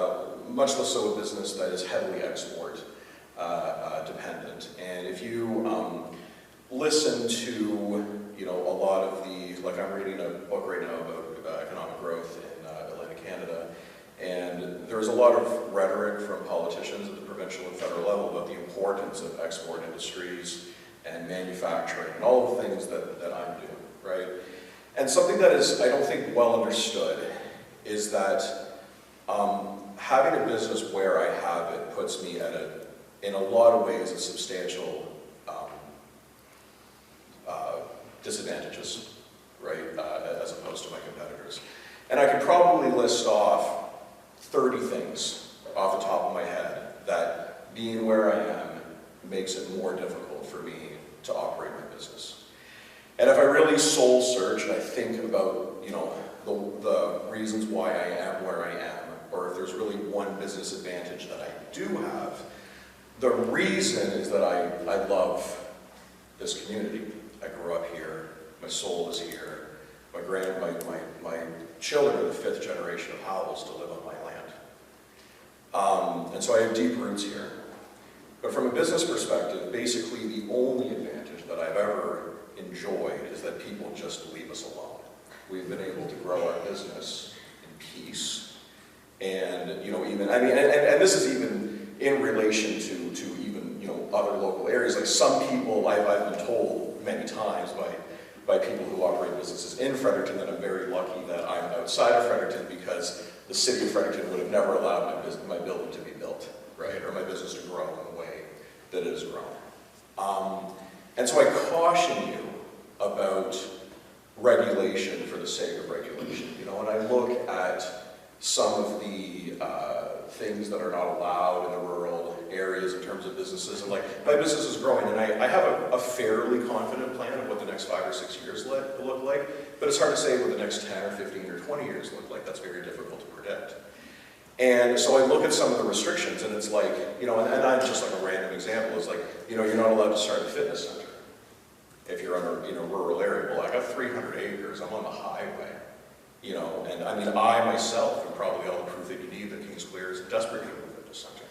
much less so a business that is heavily export dependent. And if you listen to, a lot of like I'm reading a book right now about economic growth in Atlantic Canada, and there's a lot of rhetoric from politicians at the provincial and federal level about the importance of export industries and manufacturing and all the things that I'm doing, right? And something that is, I don't think, well understood is that having a business where I have it puts me in a lot of ways, a substantial disadvantages, right, as opposed to my competitors. And I could probably list off 30 things off the top of my head that being makes it more difficult for me to operate my business. And if I really soul search and I think about, you know, the reasons why I am where I am, or if there's really one business advantage that I do have, the reason is that I love this community. I grew up here, my soul is here, my children are the 5th generation of Howells to live on my land. And so I have deep roots here. But from a business perspective, basically the only advantage that I've ever enjoyed is that people just leave us alone. We've been able to grow our business in peace. And, you know, even, I mean, and this is even in relation to even, you know, other local areas. Like some people, I've been told many times by people who operate businesses in Fredericton that I'm very lucky that I'm outside of Fredericton because the city of Fredericton would have never allowed my building to be built, right? Or my business to grow in the way that it has grown. And so I caution you about regulation for the sake of regulation, you know, and I look at some of the things that are not allowed in the rural areas in terms of businesses, and like, my business is growing, and I have a fairly confident plan of what the next 5 or 6 years look like, but it's hard to say what the next 10 or 15 or 20 years look like. That's very difficult to predict. And so I look at some of the restrictions, and it's like, you know, and I'm just like a random example, is like, you know, you're not allowed to start a fitness center if you're on a rural area. Well, I got 300 acres, I'm on the highway, you know, and I mean, I myself am probably all the proof that you need that Kings Clear is desperate for a fitness center.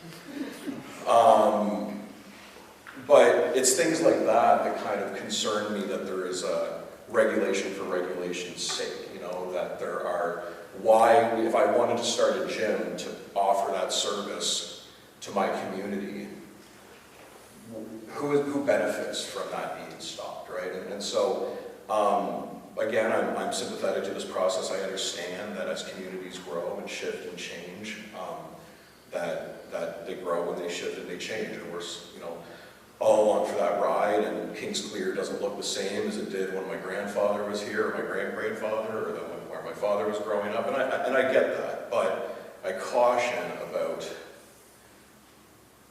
But it's things like that that kind of concern me, that there is a regulation for regulation's sake, you know, that there are, why, if I wanted to start a gym to offer that service to my community, who benefits from that being stopped, right? And so, again, I'm sympathetic to this process. I understand that as communities grow and shift and change, that they grow when they shift and they change, and we're, you know, all along for that ride, and Kings Clear doesn't look the same as it did when my grandfather was here, or my great-grandfather, or where my father was growing up, and I get that, but I caution about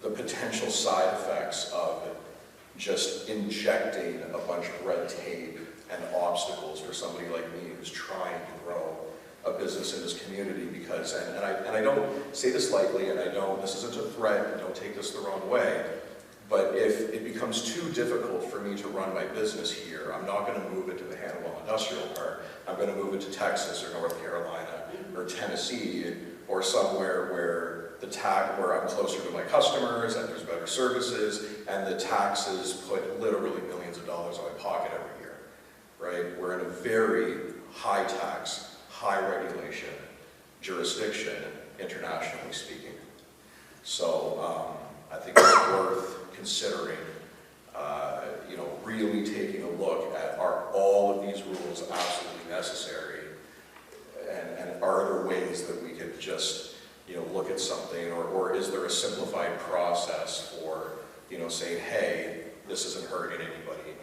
the potential side effects of just injecting a bunch of red tape and obstacles for somebody like me who's trying to grow a business in this community, because, and I don't say this lightly, and this isn't a threat, and don't take this the wrong way, but if it becomes too difficult for me to run my business here, I'm not going to move it to the Hannibal Industrial Park. I'm going to move it to Texas or North Carolina or Tennessee, or somewhere where where I'm closer to my customers and there's better services, and the taxes put literally millions of dollars in my pocket every year, right? We're in a very high tax, high regulation jurisdiction, internationally speaking. So I think it's worth considering, you know, really taking a look at, are all of these rules absolutely necessary, and are there ways that we could just, you know, look at something, or is there a simplified process for, you know, saying, hey, this isn't hurting anybody,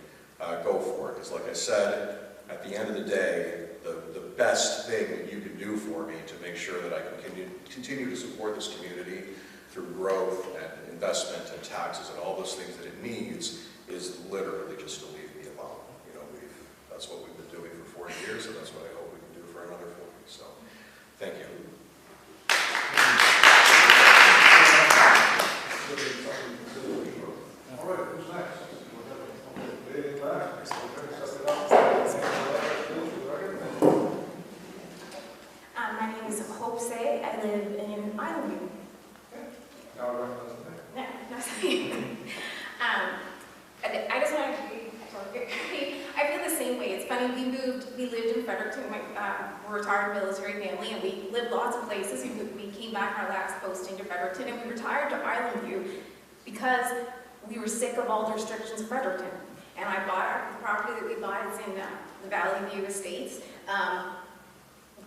go for it. Because like I said, at the end of the day, the best thing that you can do for me to make sure that I can continue to support this community through growth and investment and taxes and all those things that it needs is literally just to leave me alone. You know, that's what we've been doing for 40 years, and that's what I hope we can do for another 40. So, thank you. All right, who's next? My name is Hope Say. I live in Islandview. No, not saying. I just want to I feel the same way. It's funny, we lived in Fredericton, we're a retired military family, and we lived lots of places. We came back our last posting to Fredericton, and we retired to Islandview because we were sick of all the restrictions of Fredericton. And I bought the property that we bought, it's in the Valley View Estates.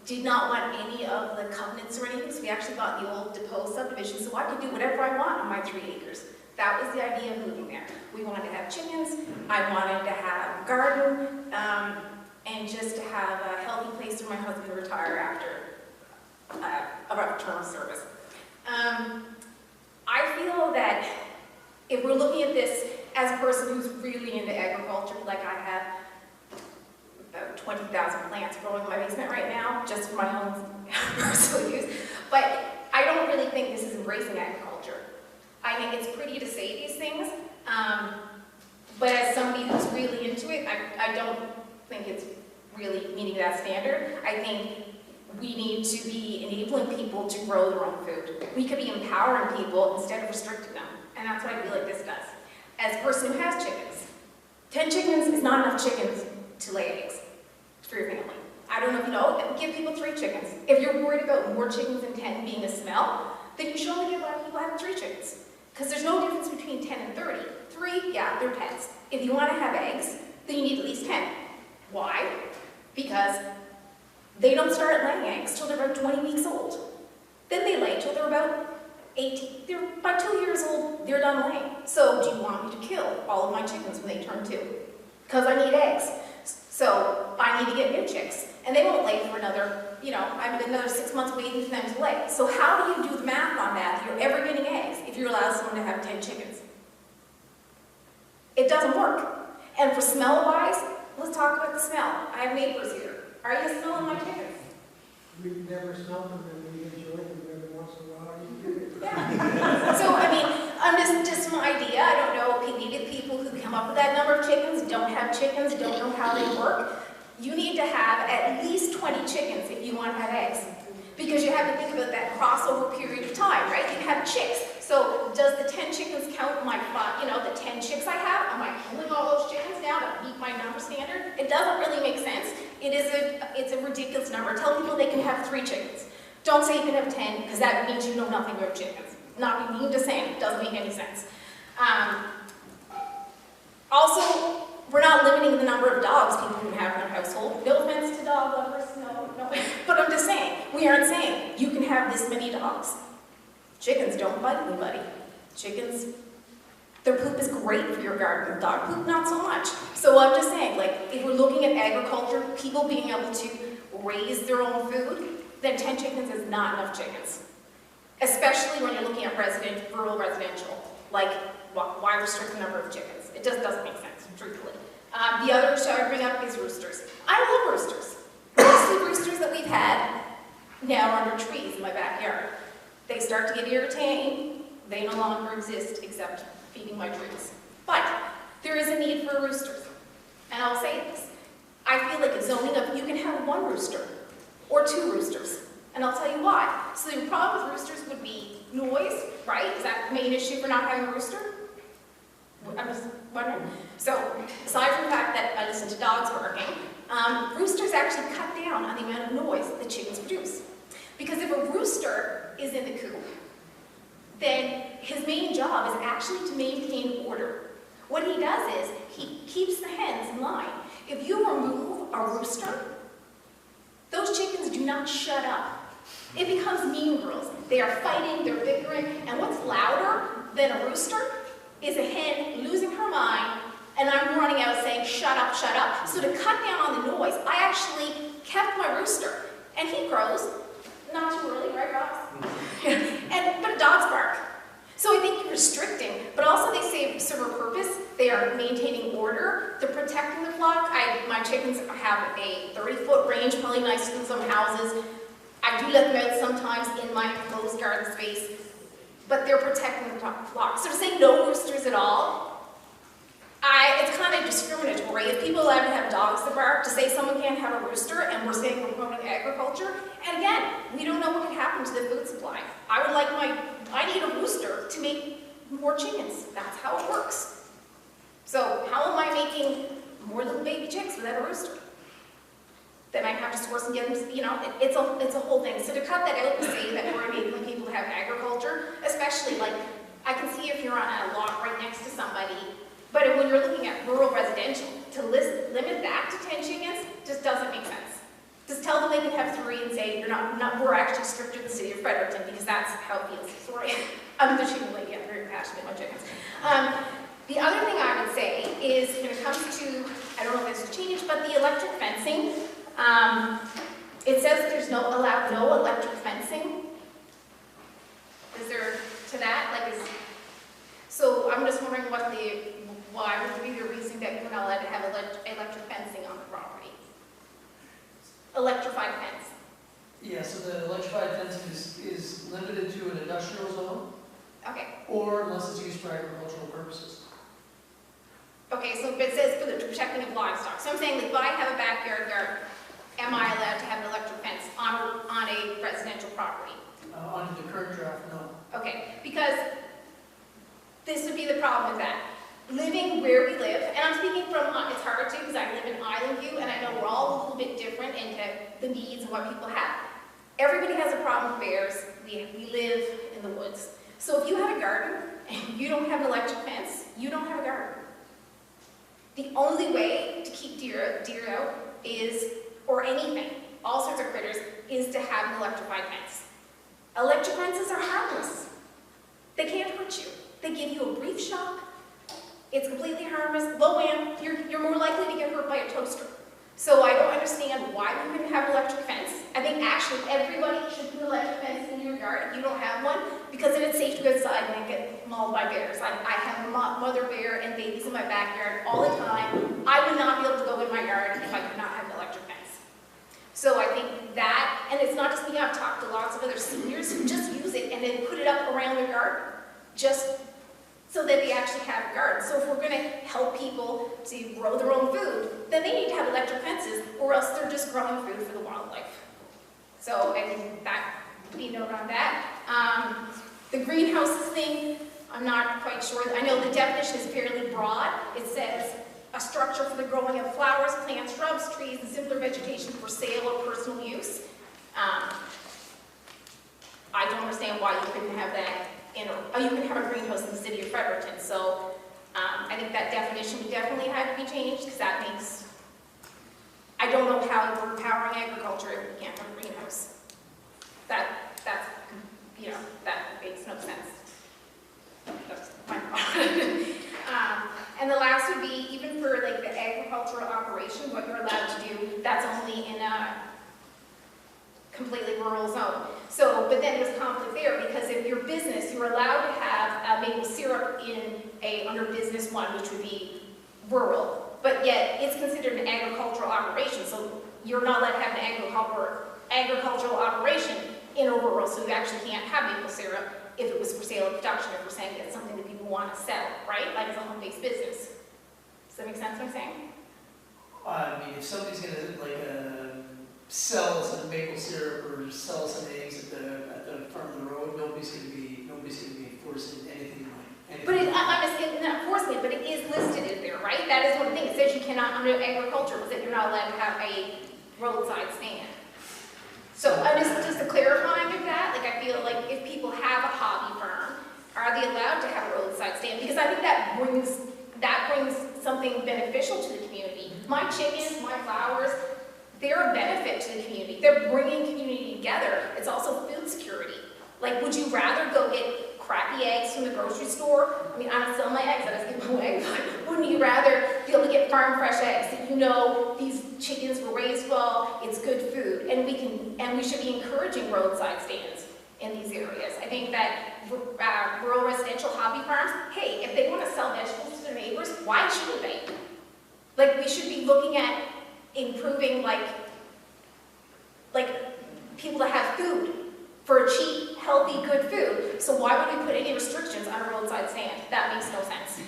Did not want any of the covenants or anything, so we actually bought the old Depot subdivision, so I could do whatever I want on my 3 acres. That was the idea of moving there. We wanted to have chickens, I wanted to have a garden, and just to have a healthy place for my husband to retire after a rough term of service. I feel that If we're looking at this as a person who's really into agriculture, like I have about 20,000 plants growing in my basement right now, just for my own personal use, but I don't really think this is embracing agriculture. I think it's pretty to say these things, but as somebody who's really into it, I don't think it's really meeting that standard. I think we need to be enabling people to grow their own food. We could be empowering people instead of restricting them, and that's what I feel like this does. As a person who has chickens, 10 chickens is not enough chickens to lay eggs for your family. I don't know if you know, give people 3 chickens. If you're worried about more chickens than 10 being a smell, then you should only give a lot of people having 3 chickens. Because there's no difference between 10 and 30. 3, yeah, they're pets. If you want to have eggs, then you need at least 10. Why? Because they don't start laying eggs till they're about 20 weeks old. Then they lay till they're about 18. They're about 2 years old, they're done laying. So do you want me to kill all of my chickens when they turn 2? Because I need eggs. So I need to get new chicks. And they won't lay for another, I've been another 6 months waiting for them to lay. So how do you do the math on that you're ever getting eggs if you allow someone to have 10 chickens? It doesn't work. And for smell-wise, let's talk about the smell. I have neighbors here. Are you smelling my chickens? We've never smelled them and we enjoy them every once in a while. You do it. Yeah. So, just my idea. I don't know, maybe the people who come up with that number of chickens don't have chickens, don't know how they work. You need to have at least 20 chickens if you want to have eggs. Because you have to think about that crossover period of time, right? You have chicks. So does the 10 chickens count my, the 10 chicks I have? Am I killing all those chickens now to meet my number standard? It doesn't really make sense. It's a ridiculous number. Tell people they can have 3 chickens. Don't say you can have 10, because that means you know nothing about chickens. Not be mean to say it. Doesn't make any sense. Also, we're not limiting the number of dogs people can have in their household. No offense to dog lovers, no. But I'm just saying, we aren't saying you can have this many dogs. Chickens don't bite anybody. Chickens, their poop is great for your garden. Dog poop, not so much. So I'm just saying, if we're looking at agriculture, people being able to raise their own food, then 10 chickens is not enough chickens. Especially when you're looking at rural residential. Why restrict the number of chickens? It just doesn't make sense, truthfully. The other issue I bring up is roosters. I love roosters. Most of the roosters that we've had now are under trees in my backyard. They start to get irritating. They no longer exist except feeding my trees. But there is a need for roosters. And I'll say this. I feel like it's zoning up, you can have 1 rooster or 2 roosters. And I'll tell you why. So the problem with roosters would be noise, right? Is that the main issue for not having a rooster? I'm just wondering. So, aside from the fact that I listen to dogs barking, roosters actually cut down on the amount of noise that chickens produce. Because if a rooster is in the coop, then his main job is actually to maintain order. What he does is, he keeps the hens in line. If you remove a rooster, those chickens do not shut up. It becomes mean girls. They are fighting, they're bickering, and what's louder than a rooster is a hen losing her mind, and I'm running out saying, shut up, shut up. So to cut down on the noise, I actually kept my rooster, and he crows, not too early, right, Ross? But dogs bark. So I think you're restricting, but also they serve a purpose. They are maintaining order. They're protecting the flock. My chickens have a 30-foot range, probably nicer than some houses. I do let them out sometimes in my enclosed garden space, but they're protecting the flock. So to say no roosters at all, it's kind of discriminatory. If people allowed to have dogs that bark, to say someone can't have a rooster, and we're saying we're promoting agriculture, and again, we don't know what could happen to the food supply. I need a rooster to make more chickens. That's how it works. So how am I making more little baby chicks without a rooster? Then I have to source and get them, it's a whole thing. So to cut that out and say that we're enabling people to have agriculture, especially I can see if you're on a lot right next to somebody, but when you're looking at rural residential, to limit that to 10 chickens just doesn't make sense. Just tell them they can have 3 and say we're actually stricter than the city of Fredericton, because that's how it feels. Sorry, I'm the chicken lady. I'm very passionate about chickens. The other thing I would say is when it comes to, I don't know if this has changed, but the electric fencing. It says there's no electric fencing. Is there to that? So I'm just why would be the reason that you're not allowed to have electric fencing on the property? Electrified fence. Yeah, so the electrified fencing is limited to an industrial zone, Okay. or unless it's used for agricultural purposes. Okay, so it says for the protecting of livestock. So I'm saying, like, if I have a backyard garden, am I allowed to have an electric fence on a residential property? Under the current draft, no. Okay, because this would be the problem with that. Living where we live, and I'm speaking from, it's hard to because I live in Island View, and I know we're all a little bit different into the needs and what people have. Everybody has a problem with bears. We live in the woods. So if you have a garden and you don't have an electric fence, you don't have a garden. The only way to keep deer out is, or anything, all sorts of critters, is to have an electrified fence. Electric fences are harmless. They can't hurt you. They give you a brief shock. It's completely harmless. Low amp, you're more likely to get hurt by a toaster. So I don't understand why we couldn't have an electric fence. I think actually everybody should put an electric fence in your yard if you don't have one, because then it's safe to go outside and get mauled by bears. I have a mother bear and babies in my backyard all the time. I would not be able to go in my yard if I could not have an electric fence. So I think that, and it's not just me, I've talked to lots of other seniors who just use it and then put it up around their garden, just so that they actually have a garden. So if we're going to help people to grow their own food, then they need to have electric fences, or else they're just growing food for the wildlife. So I think that would be a note on that. The greenhouses thing, I'm not quite sure. I know the definition is fairly broad. It says a structure for the growing of flowers, plants, shrubs, trees, and simpler vegetation for sale or personal use. I don't understand why you couldn't have that you can have a greenhouse in the city of Fredericton. So I think that definition would definitely have to be changed, because that makes, I don't know how we're empowering agriculture if we can't have a greenhouse. That's, you know, that makes no sense. That's my problem. And the last would be, even for like the agricultural operation, what you're allowed to do, that's only in a completely rural zone. So, but then there's conflict there, because if your business, you're allowed to have maple syrup under business 1, which would be rural, but yet it's considered an agricultural operation. So you're not allowed to have an agricultural operation in a rural, so you actually can't have maple syrup if it was for sale or production, if we're saying it's something that people want to sell, right? Like it's a home-based business. Does that make sense what I'm saying? I mean, if somebody's gonna sell some maple syrup or sell some eggs at the front of the road, nobody's gonna be enforcing anything like anything. But I'm just saying, not enforcement, but it is listed in there, right? That is one thing. It says you cannot, under agriculture, was that you're not allowed to have a roadside stand. So just to clarify with that, like I feel like if people have a hobby farm, are they allowed to have a roadside stand? Because I think that brings something beneficial to the community. My chickens, my flowers, they're a benefit to the community. They're bringing community together. It's also food security. Like, would you rather go get crappy eggs from the grocery store? I mean, I don't sell my eggs, I just give them away. But wouldn't you rather be able to get farm fresh eggs that you know these chickens were raised well, it's good food, and we should be encouraging roadside stands in these areas. I think that rural residential hobby farms, hey, if they want to sell vegetables to their neighbors, why shouldn't they? Like, we should be looking at improving like people to have food for cheap, healthy, good food. So why would we put any restrictions on a roadside stand? That makes no sense.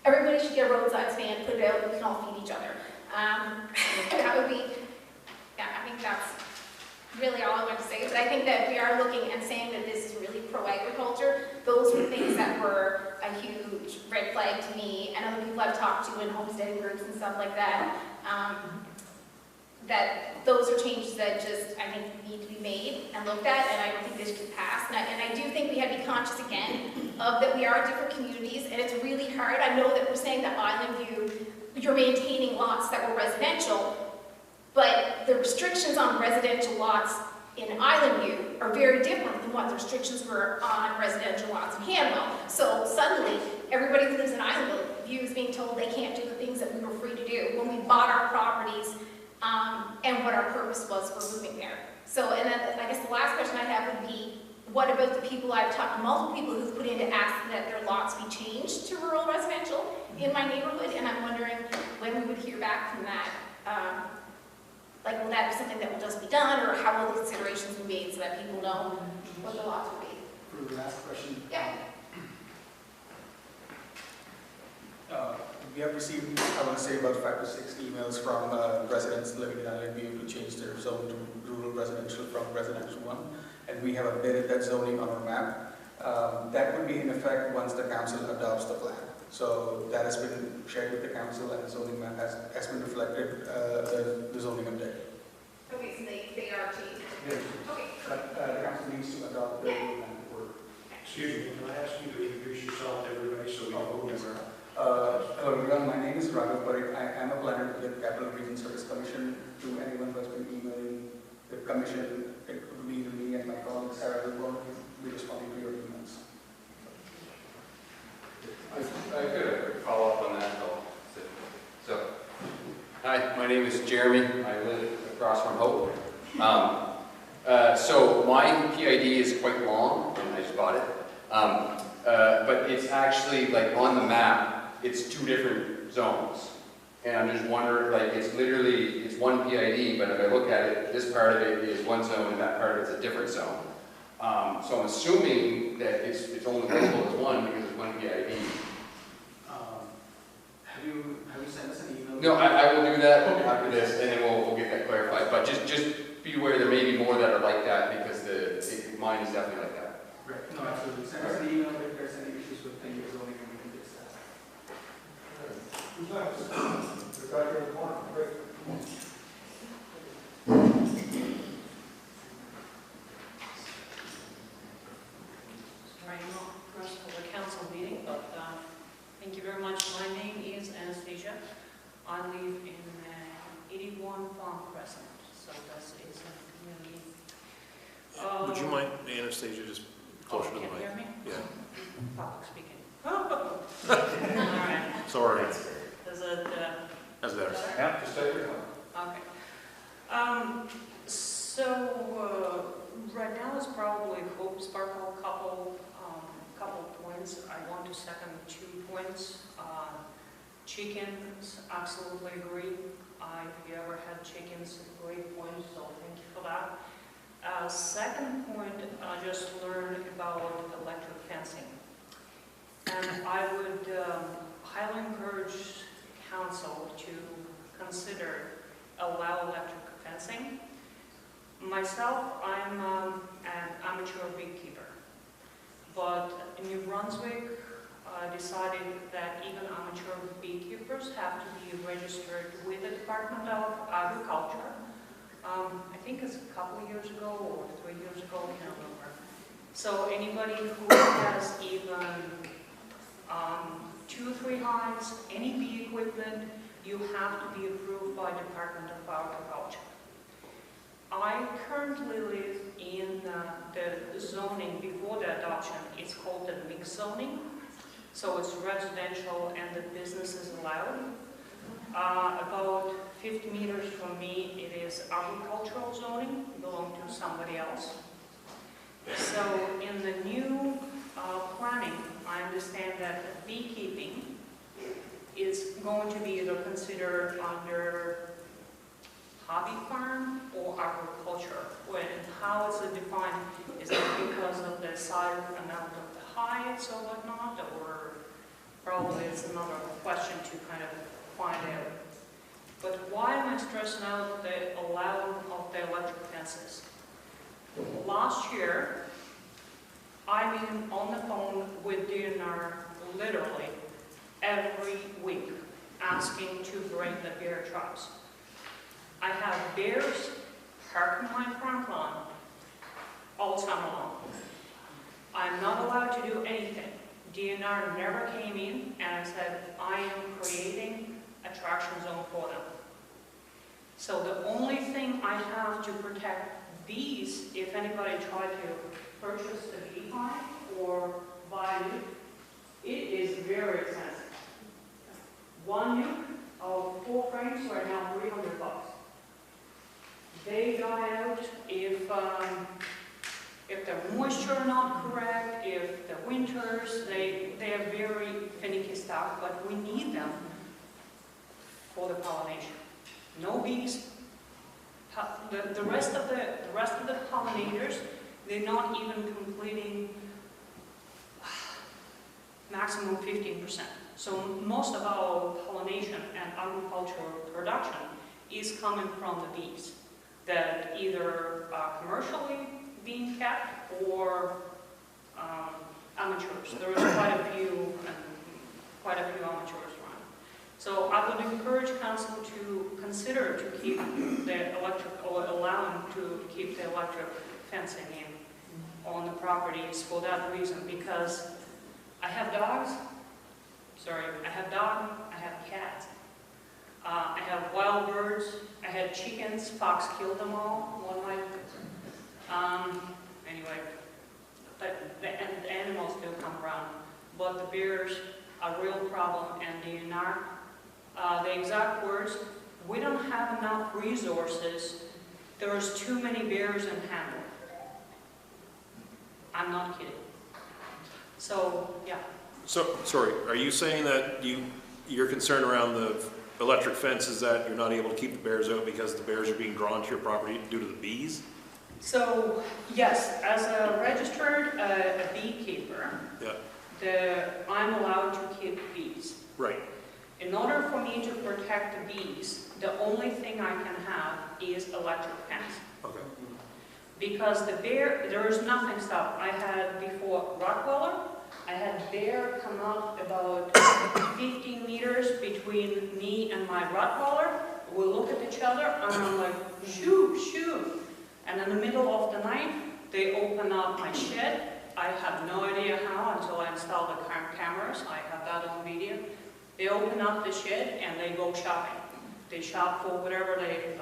Everybody should get a roadside stand, put it out, we can all feed each other. That would be, yeah, I think that's really all I want to say. But I think that we are looking and saying that this is really pro-agriculture. Those were things that were a huge red flag to me, and other people I've talked to in homesteading groups and stuff like that. That those are changes that just, I think, need to be made and looked at, and I don't think this should pass. And I do think we have to be conscious again of that we are different communities, and it's really hard. I know that we're saying that Island View, you're maintaining lots that were residential, but the restrictions on residential lots in Island View are very different than what the restrictions were on residential lots in Hanwell. So suddenly, everybody who lives in Island View is being told they can't do the things that we were free to do when we bought our properties, and what our purpose was for moving there. So, and then I guess the last question I have would be, what about the people, I've talked to multiple people who've put in to ask that their lots be changed to rural residential in my neighborhood, and I'm wondering when we would hear back from that. Like, will that be something that will just be done, or how will the considerations be made so that people know what the lots will be? For the last question. Yeah. We have received, I want to say, about 5 to 6 emails from residents living in Island View to change their zone to rural residential from residential 1, and we have updated that zoning on our map. That would be in effect once the council adopts the plan. So that has been shared with the council, and the zoning map has been reflected, the zoning update. Okay, so they are changed. Yes. Okay. But the council needs to adopt the zoning map before. Excuse me, can I ask you to introduce yourself to everybody so we know who you are? Hello everyone, my name is Raghav Parikh. I am a planner with Capital Region Service Commission. To anyone who has been emailing the commission, it would be me and my colleague Sarah will be responding to your emails. I could have a quick follow-up on that though. So, hi, my name is Jeremy. I live across from Hope. So my PID is quite long, and I just bought it. But it's actually, like, on the map, it's 2 different zones. And I'm just wondering, like, it's one PID, but if I look at it, this part of it is one zone and that part of it's a different zone. So I'm assuming that it's only labeled as one because it's one PID. Have you sent us an email? No, I will do that after this, and then we'll get that clarified. But just be aware there may be more that are like that because mine is definitely like that. Right. No, absolutely. Send us an email if there's any issues with the zoning and we can fix that. Who's next? The guy here in the corner, great. Sorry, I'm not dressed for the council meeting, but thank you very much. My name is Anastasia. I live in 81 Farm Crescent, so that's a community. Would you mind, Anastasia, just closer to the Can you mic? hear me? Yeah. Public speaking. All right. Sorry. Is it? That's better. Yeah, just take your Okay. So right now is probably Hope Sparkle couple points. I want to second 2 points. Chickens, absolutely agree. If you ever had chickens, great point, so thank you for that. Second point, I just learned about electric fencing. And I would highly encourage council to consider allow electric fencing. Myself, I'm an amateur beekeeper, but New Brunswick decided that even amateur beekeepers have to be registered with the Department of Agriculture. I think it's a couple of years ago or 3 years ago, I can't remember. So anybody who has even 2 or 3 hives, any bee equipment, you have to be approved by Department of Agriculture. I currently live in the zoning before the adoption. It's called the mixed zoning. So it's residential and the business is allowed. About 50 meters from me, it is agricultural zoning, belong to somebody else. So in the new planning, I understand that beekeeping is going to be either considered under hobby farm or agriculture. And how is it defined? Is it because of the size amount of the hives or whatnot, or probably it's another question to kind of find out. But why am I stressing out the allowance of the electric fences? Last year, I've been on the phone with DNR literally every week asking to bring the bear traps. I have bears parked in my front lawn all summer long. I'm not allowed to do anything. DNR never came in and I said, I am creating a attraction zone for them. So the only thing I have to protect bees, if anybody tried to purchase the beehive or buy it, it is very expensive. One nuke of 4 frames right now, $300. They die out if they're moisture not correct, if the winters, they are very finicky stuff, but we need them for the pollination. No bees. The rest of the pollinators, they're not even completing maximum 15%. So most of our pollination and agricultural production is coming from the bees that either are commercially being kept or amateurs. There is quite a few amateurs around. So I would encourage council to consider to keep the electric, or allowing to keep the electric fencing in on the properties for that reason, because I have dogs. I have cats. I have wild birds. I had chickens. Fox killed them all one night. Anyway, but the animals do come around. But the bears are a real problem, and the exact words, we don't have enough resources. There's too many bears in Handle. I'm not kidding. So, yeah. So, sorry, are you saying that your concern around the electric fence is that you're not able to keep the bears out because the bears are being drawn to your property due to the bees? So, yes, as a registered a beekeeper, yeah, I'm allowed to keep bees. Right. In order for me to protect the bees, the only thing I can have is electric fence. Okay. Because the bear, there is nothing stop. I had before Rottweiler, I had bear come up about 15 meters between me and my Rottweiler. We look at each other and I'm like, shoo, shoo. And in the middle of the night, they open up my shed. I have no idea how until I install the cameras. I have that on video. They open up the shed and they go shopping. They shop for whatever they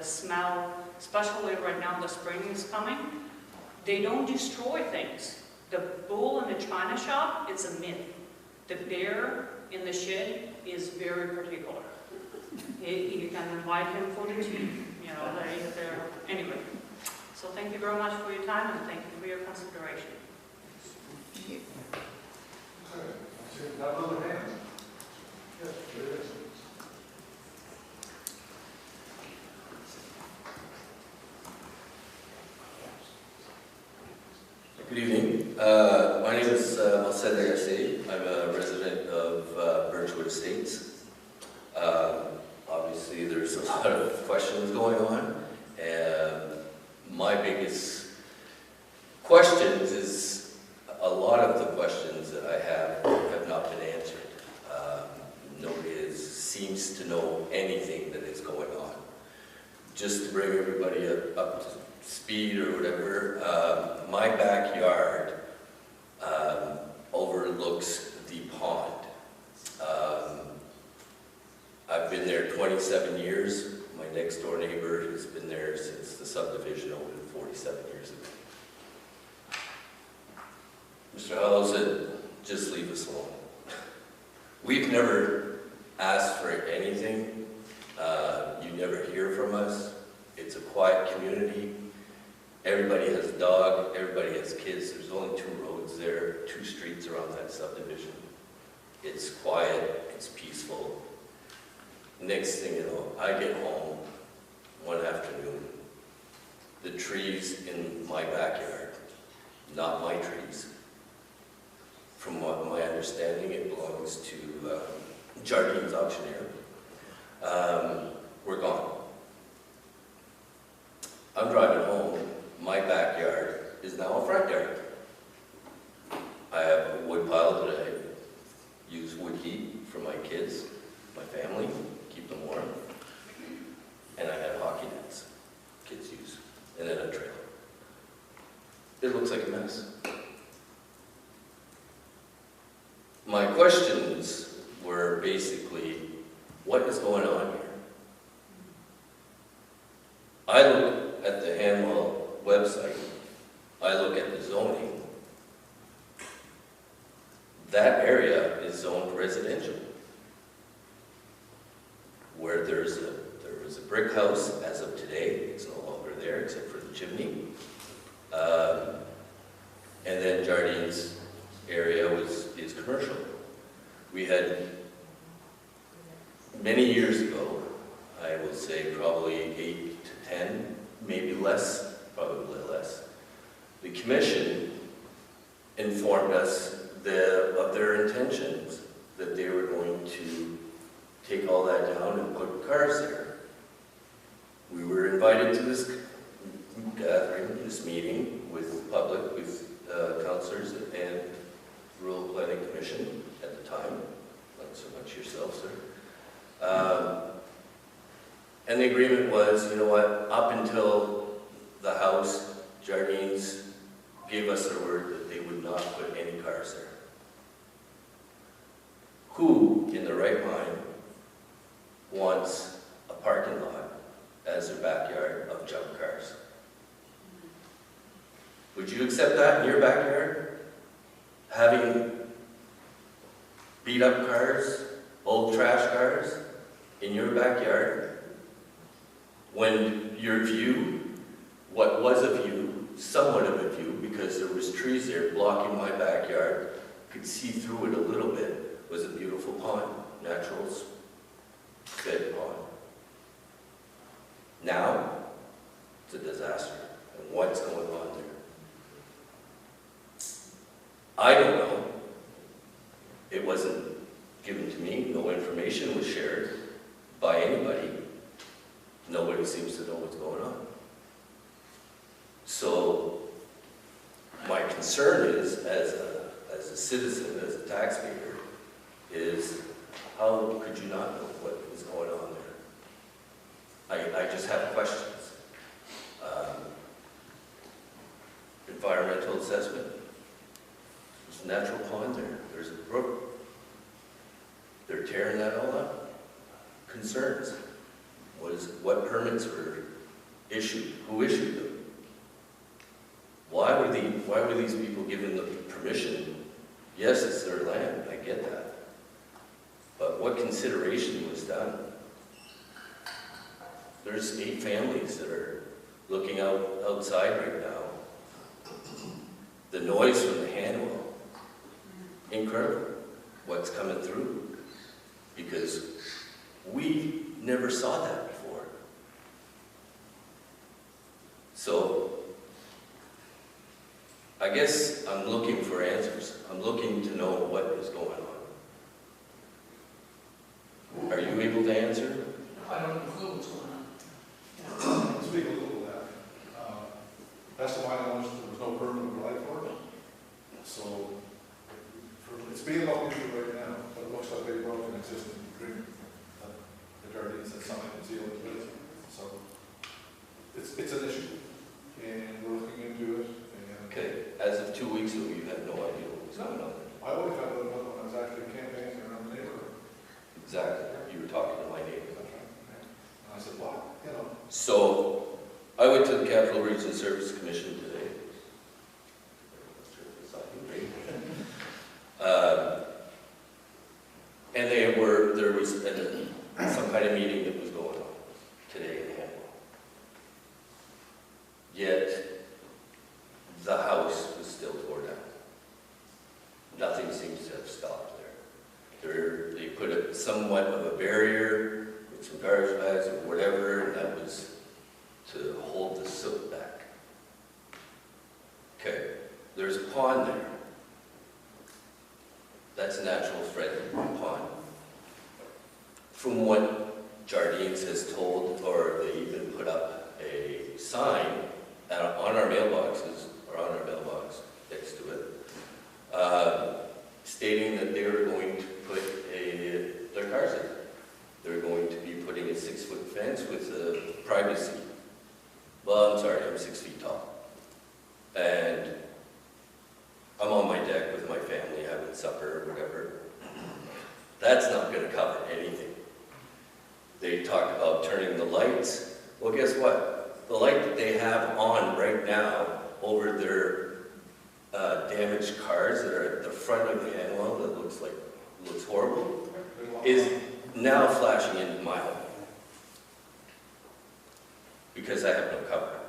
smell, especially right now the spring is coming. They don't destroy things. The bull in the china shop, it's a myth. The bear in the shed is very particular. You can invite him for the tea. You know, they're anyway. So thank you very much for your time and thank you for your consideration. Good evening. My name is Marcel Lagacé. I'm a resident of Birchwood Estates. Obviously, there's a lot of questions going on, and my biggest questions is a lot of the questions that I have not been answered. Nobody seems to know anything that is going on. Just to bring everybody up to speed or whatever, my backyard overlooks the pond. I've been there 27 years. My next door neighbor has been there since the subdivision opened 47 years ago. Mr. Hallow said, just leave us alone. We've never asked for anything. You never hear from us. It's a quiet community. Everybody has a dog, everybody has kids. There's only 2 roads there, 2 streets around that subdivision. It's quiet, it's peaceful. Next thing you know, I get home one afternoon. The trees in my backyard, not my trees. From what my understanding, it belongs to Jardine's auctioneer. We're gone. I'm driving home. My backyard is now a front yard. I have a wood pile that I use wood heat for my kids, my family, keep them warm. And I have hockey nets kids use, and then a trailer. It looks like a mess. My questions were basically, what is going on here? I look at the Hanwell website, I look at the zoning. That area is zoned residential. Where there was a brick house as of today, it's no longer there except for the chimney. Jardine's area is commercial. We had, many years ago, I will say probably 8 to 10, maybe less, probably less, the commission informed us of their intentions, that they were going to take all that down and put cars there. We were invited to this gathering, this meeting with public, with councillors and Rural Planning Commission at the time, not so much yourself, sir. And the agreement was, you know what, up until the house, Jardines gave us their word that they would not put any cars there. Who, in their right mind, wants a parking lot as their backyard of junk cars? Would you accept that in your backyard? Having beat up cars, old trash cars in your backyard? When your view, what was a view, somewhat of a view, because there was trees there blocking my backyard, could see through it a little bit, was a beautiful pond, natural fed pond. Now, it's a disaster. And what's going on there? I don't know. It wasn't given to me. No information was shared by anybody. Nobody seems to know what's going on. So, my concern is, as a citizen, as a taxpayer, is how could you not know what was going on there? I just have questions. Environmental assessment. There's a natural pond there. There's a brook. They're tearing that all up. Concerns. What permits were issued? Who issued them? Why were these people given the permission? Yes, it's their land. I get that. But what consideration was done? There's 8 families that are looking outside right now. The noise from the handwell, incredible what's coming through, because we never saw that before. So, I guess I'm looking for answers. I'm looking to know what is going on. Are you able to answer? I don't have a clue what's going on. I'll speak a little to that. That's the line on which there was no permit applied for. So, it's being looked into right now, but it looks like they broke an existing agreement. The Jardines had something to deal with it. So, it's an issue, and we're looking into it. And Okay, as of 2 weeks ago, you had no idea what was going on. I only found out about when I was actually campaigning around the neighborhood. Exactly, you were talking to my neighbor. And I said, wow, you know. So, I went to the Capital Region Service Commission today. And there was some kind of meeting that was going on today in Hamilton. Yet, the house was still torn down. Nothing seems to have stopped there. They put somewhat of a barrier with some garbage bags or whatever, and that was to hold the soot back. Okay, there's a pond there. That's a natural friendly pond. From what Jardines has told, or they even put up a sign on our mailboxes, or on our mailbox next to it, stating that they were going to put their cars in. They're going to be putting a 6-foot fence with privacy. Well, I'm sorry, I'm 6 feet tall. And I'm on my deck with my family having supper or whatever. That's not going to cover anything. They talk about turning the lights. Well, guess what? The light that they have on right now over their damaged cars that are at the front of the handwell that looks horrible is now flashing into my home. Because I have no cover.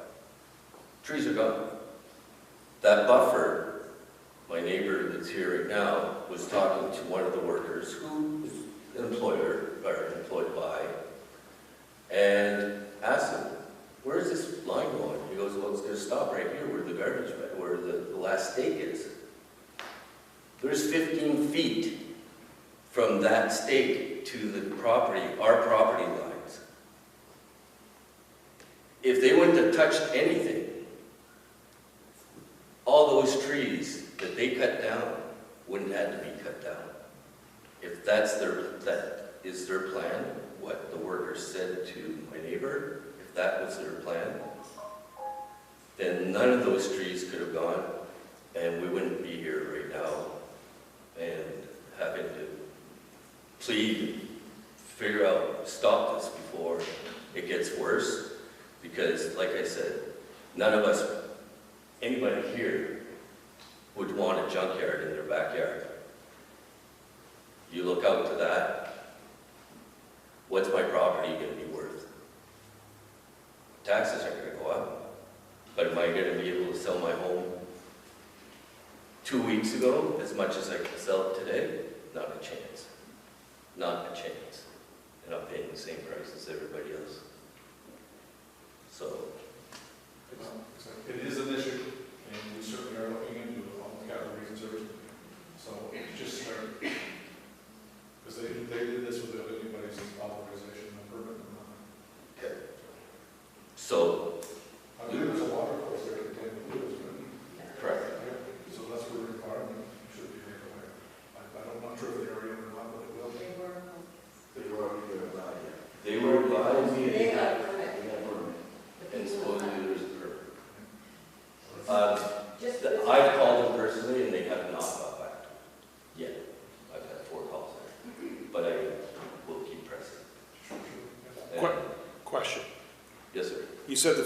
Trees are gone. That buffer my neighbor that's here right now was talking to one of the workers who is an employer, or employed by, and asked him, where's this line going? He goes, well, it's gonna stop right here where the garbage, where the last stake is. There's 15 feet from that stake to the property, our property lines. If they wouldn't have touched anything, all those trees that they cut down wouldn't have to be cut down. If that is their plan, what the workers said to my neighbor, if that was their plan, then none of those trees could have gone, and we wouldn't be here right now and having to plead, figure out, stop this before it gets worse. Because, like I said, none of us, anybody here, would want a junkyard in their backyard. You look out to that, what's my property going to be worth? Taxes are going to go up, but am I going to be able to sell my home 2 weeks ago as much as I can sell it today? Not a chance. Not a chance. And I'm paying the same price as everybody else. So. It is an issue, and we certainly are looking into it on the capital reserve. So it's just started. Because they did this without anybody's authorization or permit. Okay. So. I believe there's a water course there to contain the fluids, right? Correct. Yeah. So that's where the requirement should be made aware. I'm not sure if they are in or not, but it will be. They were already. They were advised. They got a permit. And supposedly there's a permit. I've called them personally and they have not got back to me yet. I've had 4 calls there, but I will keep pressing. Question. Yes, sir. You said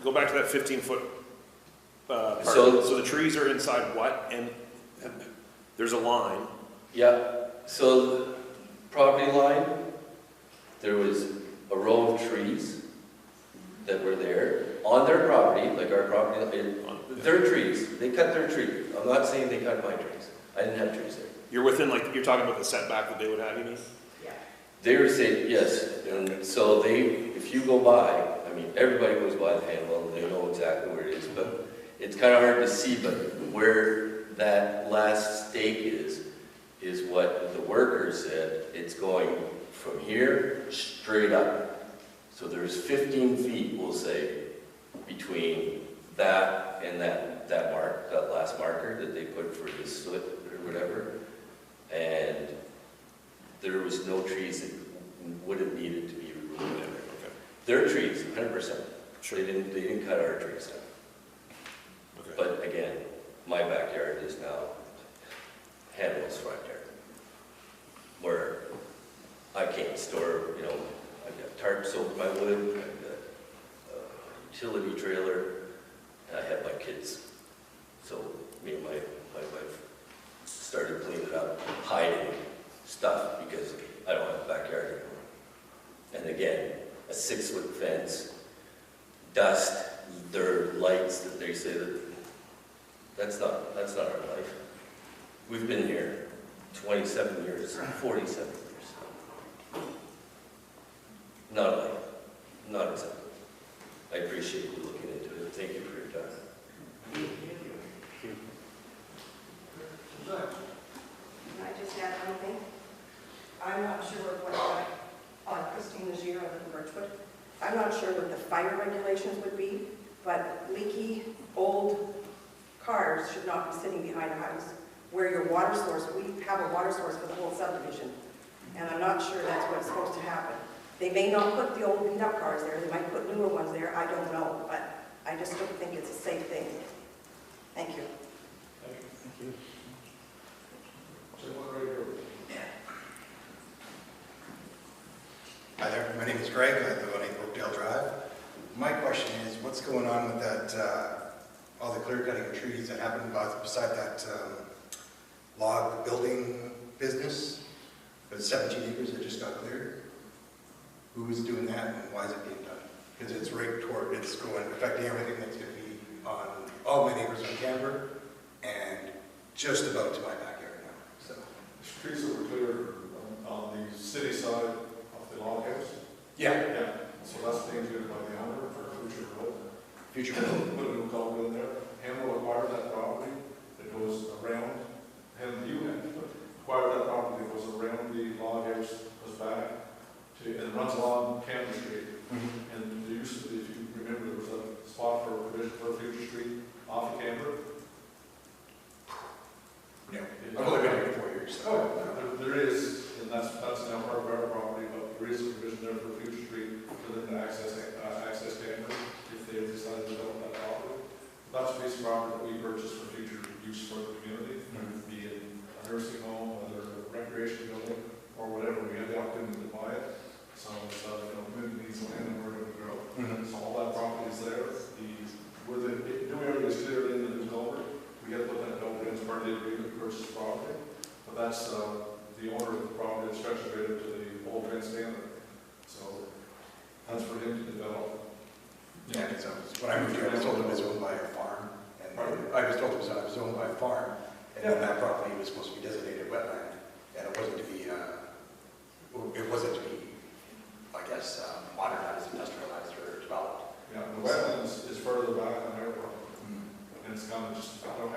go back to that 15-foot part. So- So the trees are inside what? And there's a line. Yeah, so the property line, there was a row of trees that were there on their property, like our property, their trees. They cut their tree. I'm not saying they cut my trees. I didn't have trees there. You're within, like, you're talking about the setback that they would have, you mean? They were saying, yes, and so if you go by, I mean, everybody goes by the handle, and they know exactly where it is, but it's kind of hard to see, but where that last stake is what the worker said. It's going from here straight up. So there's 15 feet, we'll say, between that and that last marker that they put for the slit or whatever. And there was no trees that would have needed to be removed. Okay. Their trees, 100%. Sure. They didn't cut our trees down. Okay. But again, my backyard is now Hannibal's front yard, where I can't store, I've got tarps over my wood, I've got a utility trailer, and I have my kids. So me and my wife started cleaning up, hiding stuff because I don't have a backyard anymore. And again, a 6-foot fence, dust, their lights that they say that's not our life. We've been here 27 years, 47 years. Not a life, not acceptable. I appreciate you looking into it. Thank you for your time. Can I just add one thing? I'm not sure what, Christine Legier, I live in Birchwood. I'm not sure what the fire regulations would be, but leaky, old cars should not be sitting behind a house where your water source, we have a water source for the whole subdivision. And I'm not sure that's what's supposed to happen. They may not put the old beat-up cars there, they might put newer ones there, I don't know, but I just don't think it's a safe thing. Thank you. Thank you. Someone right here. Hi there, my name is Greg, I live on 8 Oakdale Drive. My question is, what's going on with that, all the clear cutting of trees that happened beside that log building business? But 17 acres that just got cleared? Who's doing that and why is it being done? Because it's right toward, it's going, affecting everything that's going to be on all my neighbors on Canberra and just about to my backyard now, so. The streets that were cleared on the city side of the log house. Yeah. Yeah, so that's being cleared by the owner for future growth. Future Put a new culvert in there. Hamel acquired that property. It goes around, and you acquired that property. It goes around the log house, goes back to, and runs along Cannon Street. And there used to be, if you remember, there was a spot for a provision for a future street off of Canberra. Yeah, I've only been here 4 years. So. Oh, there is, and that's now part of our property, but there is a provision there for a future street for them to access Canberra if they decide to develop that property. That's a piece of property that we purchased for future use for the community, be it a nursing home, whether a recreation building, or whatever. We had the opportunity to buy it. So it's, community needs land and we're going to grow. So all that property is there. Where the new area is cleared in the new culvert, we got to put that culvert in as part of the agreement to purchase the property. But that's the owner of the property that stretches right up to the old Trent Standard. So that's for him to develop. Yeah, because when I moved here, I was told it was owned by a farm. And I was told it was owned by a farm. And then that property was supposed to be designated wetland. And it wasn't to be, I guess, modernized, industrialized, or developed. Yeah, the wetlands is further back on our property. And it's kind of just, I don't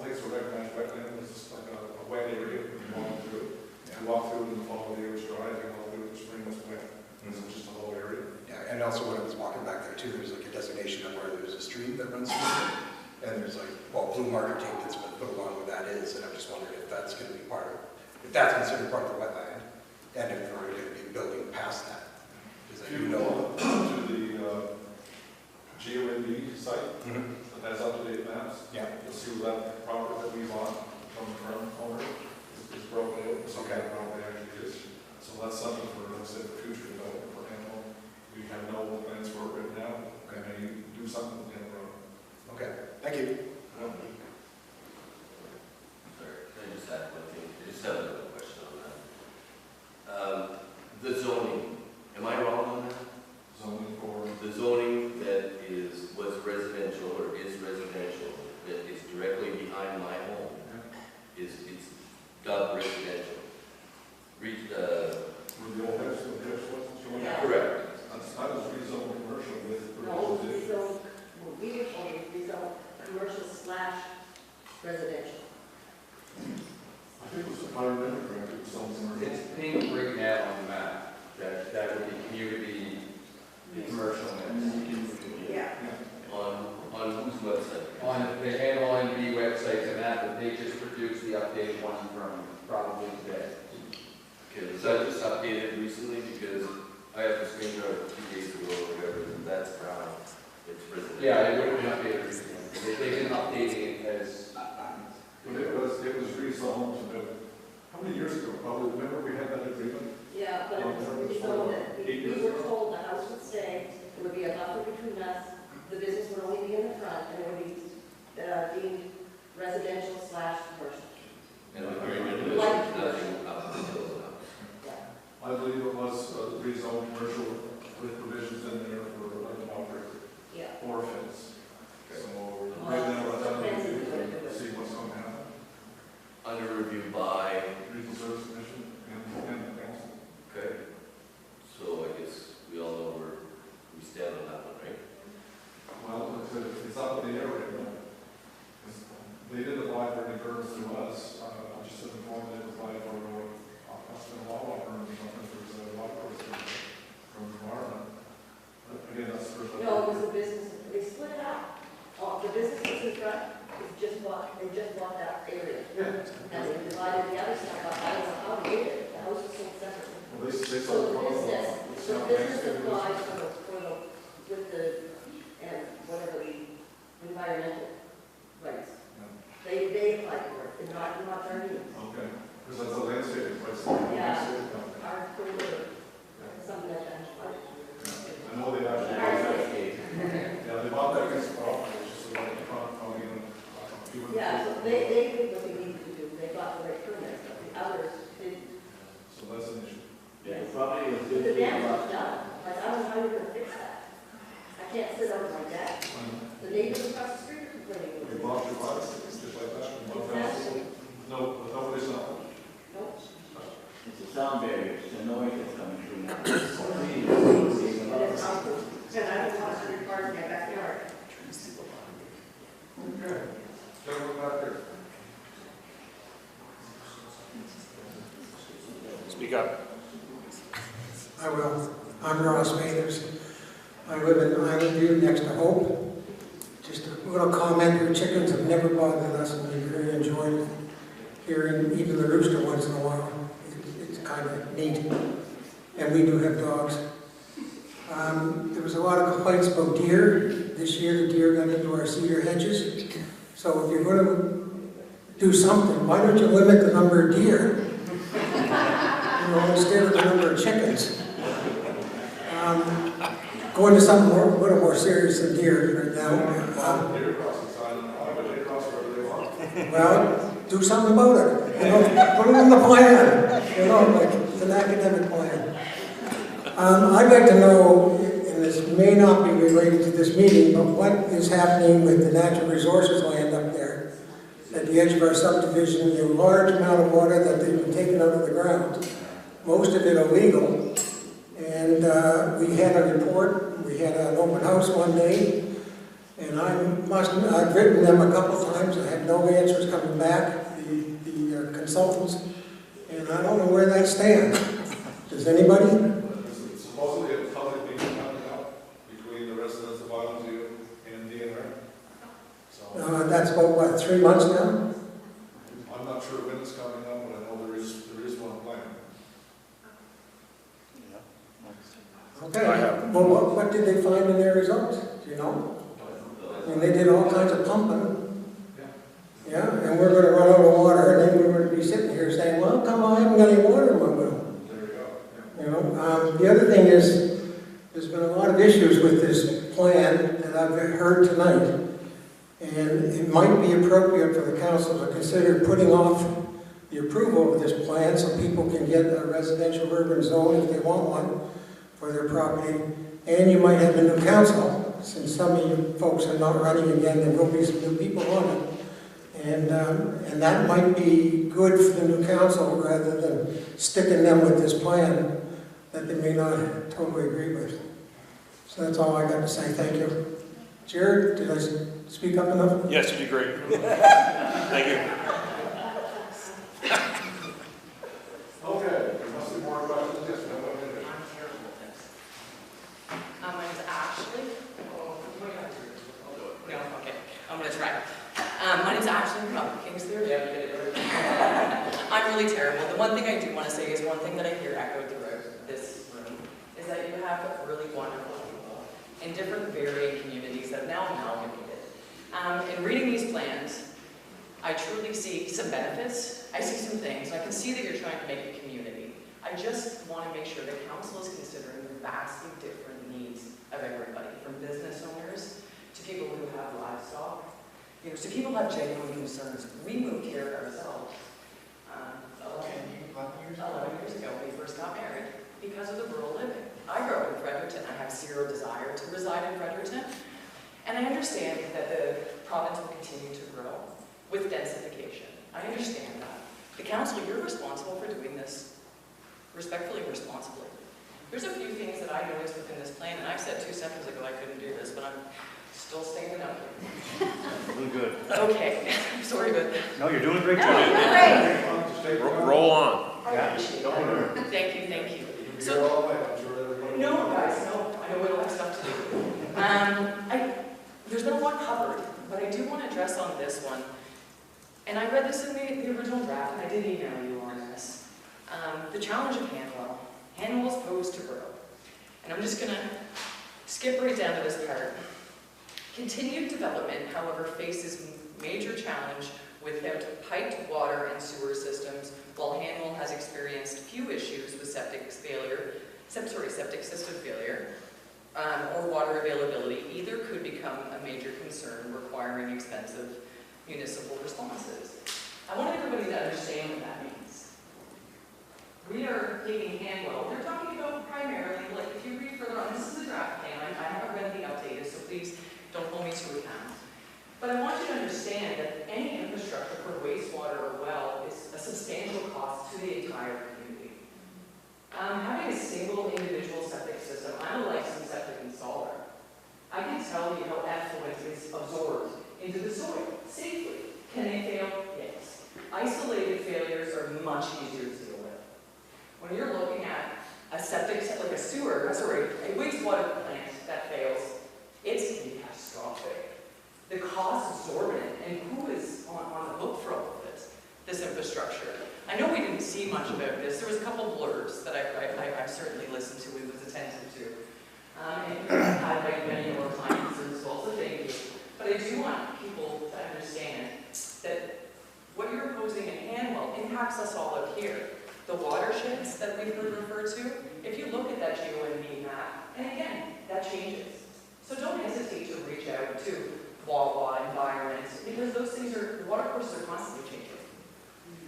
think it's a recognized wetland, it's just like a wet area you walk through. You walk through it in the fall, the air is dry, you walk through it in the spring, it's wet. It's just a low area. Yeah, and also when I was walking back there too, there's like a designation of where there's a stream that runs through it. And there's like, well, blue marker tape that's been put along with that is, and I'm just wondering if that's going to be part of, if that's considered part of the wetland, and if we're going to be building past that. Because If you go to the GONB site that has up-to-date maps, you'll see where that property that we bought from the current owner is broken out, so that property actually is. So that's something for, let's say, for future development for animal. We have no plans for it right now. We may do something with the road. Okay, thank you. Sorry, can I just add one thing? I just have another question on that. The zoning, am I wrong on that? Zoning for? The zoning that was residential or is residential, that is directly behind my home, it's dubbed residential. Where the old house was? Correct. That was rezoned commercial with. No, rezoned, we were told it was rezoned commercial/residential. I think it was, if I remember correctly, it was zoned commercial. It's pink right now on the map, that would be community, commercial mix. Yeah. On whose website? On the NLNB website, and that, they just produced the updated one from probably today. Okay, was that just updated recently? Because I have the screenshot 2 days ago or whatever, and that's brown. It's residential. Yeah, it would have been updated recently. They've been updating it as. But it was rezoned about, how many years ago? Probably, remember we had that agreement? Yeah, but it was rezoned, we were told the house would stay, there would be a buffer between us, the business would only be in the front, and it would be deemed residential/commercial. And the agreement Like was nothing up until now. Yeah. I believe it was rezoned commercial with provisions in there for like an operator. Yeah. Or a fence. Okay. So right now, we're trying to see what's going to happen. Under review by, Regional Service Commission and the council. okay. So I guess we all know where we stand on that one, right? Well, it's up in the air right now. They didn't apply for any permits to us. I just informed them to apply for a custom law permit or something. There's a law permit from the environment. But again, that's the first. No, it was a business, they split it out. The business that's in front is just bought, they just bought that area. Yeah. And they divided the other stuff up, I don't know how they did it, the house was sold separately. Well, they So sold the business, applies with the, and whatever the environmental rights. They apply for it, and not our needs. Okay, because that's a landscaping place. Yeah, our corridor, something like that. I know they actually bought that. Yeah, they bought that against the property, it's just like the front, Yeah, so they did what they needed to do, they got the right permits, but the others didn't. So that's an issue. Yeah, probably was But the dam was done, like, I don't know how you're gonna fix that. I can't sit over my deck. The neighbors across the street are complaining. You bought your box, it's just like that. up. I will. I'm Ross Mathers. I live in Island View next to Hope. Just a little comment, your chickens have never bothered us, and we very enjoy hearing even the rooster once in a while. It's kind of neat. And we do have dogs. There was a lot of complaints about deer. This year the deer got into our cedar hedges. So if you're going to do something, why don't you limit the number of deer? Instead of the number of chickens. Going to something a little more serious than deer right now. Well, do something about it. Put it in the plan. Like it's an academic plan. I'd like to know, and this may not be related to this meeting, but what is happening with the natural resources land up there at the edge of our subdivision, the large amount of water that they've been taking out of the ground, most of it illegal. And we had a report, we had an open house one day, and I've written them a couple times, I had no answers coming back, the consultants, and I don't know where that stands. Does anybody? Supposedly a public meeting coming up between the residents of Island View and DNR. So That's about, what, 3 months now? I'm not sure when it's coming up, but I know there is one planned. Okay. Well, what did they find in their results? Do you know? I mean, they did all kinds of pumping. Yeah, and we're going to run out of water, and then we're going to be sitting here saying, well, come on, I haven't got any water in my well. There you go. Yeah. You know, the other thing is, there's been a lot of issues with this plan that I've heard tonight. And it might be appropriate for the council to consider putting off the approval of this plan so people can get a residential urban zone if they want one for their property. And you might have a new council, since some of you folks are not running again, there will be some new people on it. And that might be good for the new council rather than sticking them with this plan that they may not totally agree with. So that's all I got to say. Thank you. Jared, did I speak up enough? Yes, you did great. Thank you. Okay, there must be more questions. Yes, no, My name is Ashley. No, okay. I'm going to try. My name is Ashley from Kingsclear. I'm really terrible. The one thing I do want to say is one thing that I hear echoed throughout this room is that you have really wonderful people in different varying communities that have now amalgamated. In reading these plans, I truly see some benefits. I see some things. I can see that you're trying to make a community. I just want to make sure the council is considering the vastly different needs of everybody, from business owners to people who have livestock, to people who have genuine concerns. We moved here ourselves 11 years ago when we first got married because of the rural living. I grew up in Fredericton. I have zero desire to reside in Fredericton. And I understand that the province will continue to grow with densification. I understand that. The council, you're responsible for doing this respectfully and responsibly. There's a few things that I noticed within this plan, and I've said 2 seconds ago I couldn't do this, but I'm still standing up here. Doing good. Okay, sorry about that. No, you're doing a great No, job. great. Roll on. Yeah. Thank you, thank you. So, no, guys, no, I know we all have stuff to do. There's been a lot covered, but I do want to address on this one. And I read this in the original draft, and I did email you on this. The challenge of Hanwell. Hanwell's posed to grow. And I'm just going to skip right down to this part. Continued development, however, faces major challenge without piped water and sewer systems, while Hanwell has experienced few issues with septic system failure, or water availability. Either could become a major concern requiring expensive municipal responses. I want everybody to understand what that means. We are taking Hanwell. They're talking about primarily, like if you read further on, this is a draft plan. I haven't read the updated, so please don't hold me to account. But I want you to understand that any infrastructure for wastewater or well is a substantial cost to the entire community. Having a single individual septic system, I'm a licensed septic installer. I can tell you how effluent is absorbed into the soil safely. Can they fail? Yes. Isolated failures are much easier to deal with. when you're looking at a septic, like a sewer, sorry, a wastewater plant that fails, it's going to be catastrophic. The cost is exorbitant, and who is on the hook for all of this infrastructure? I know we didn't see much about this. There was a couple blurbs that I certainly listened to and was attentive to. And had by many of our clients as well, so thank you. But I do want people to understand that what you're proposing in Hanwell impacts us all up here. The watersheds that we've heard referred to, if you look at that GONB map, and again, that changes. So don't hesitate to reach out to Wawa, Environment, because those things are, the water courses are constantly changing.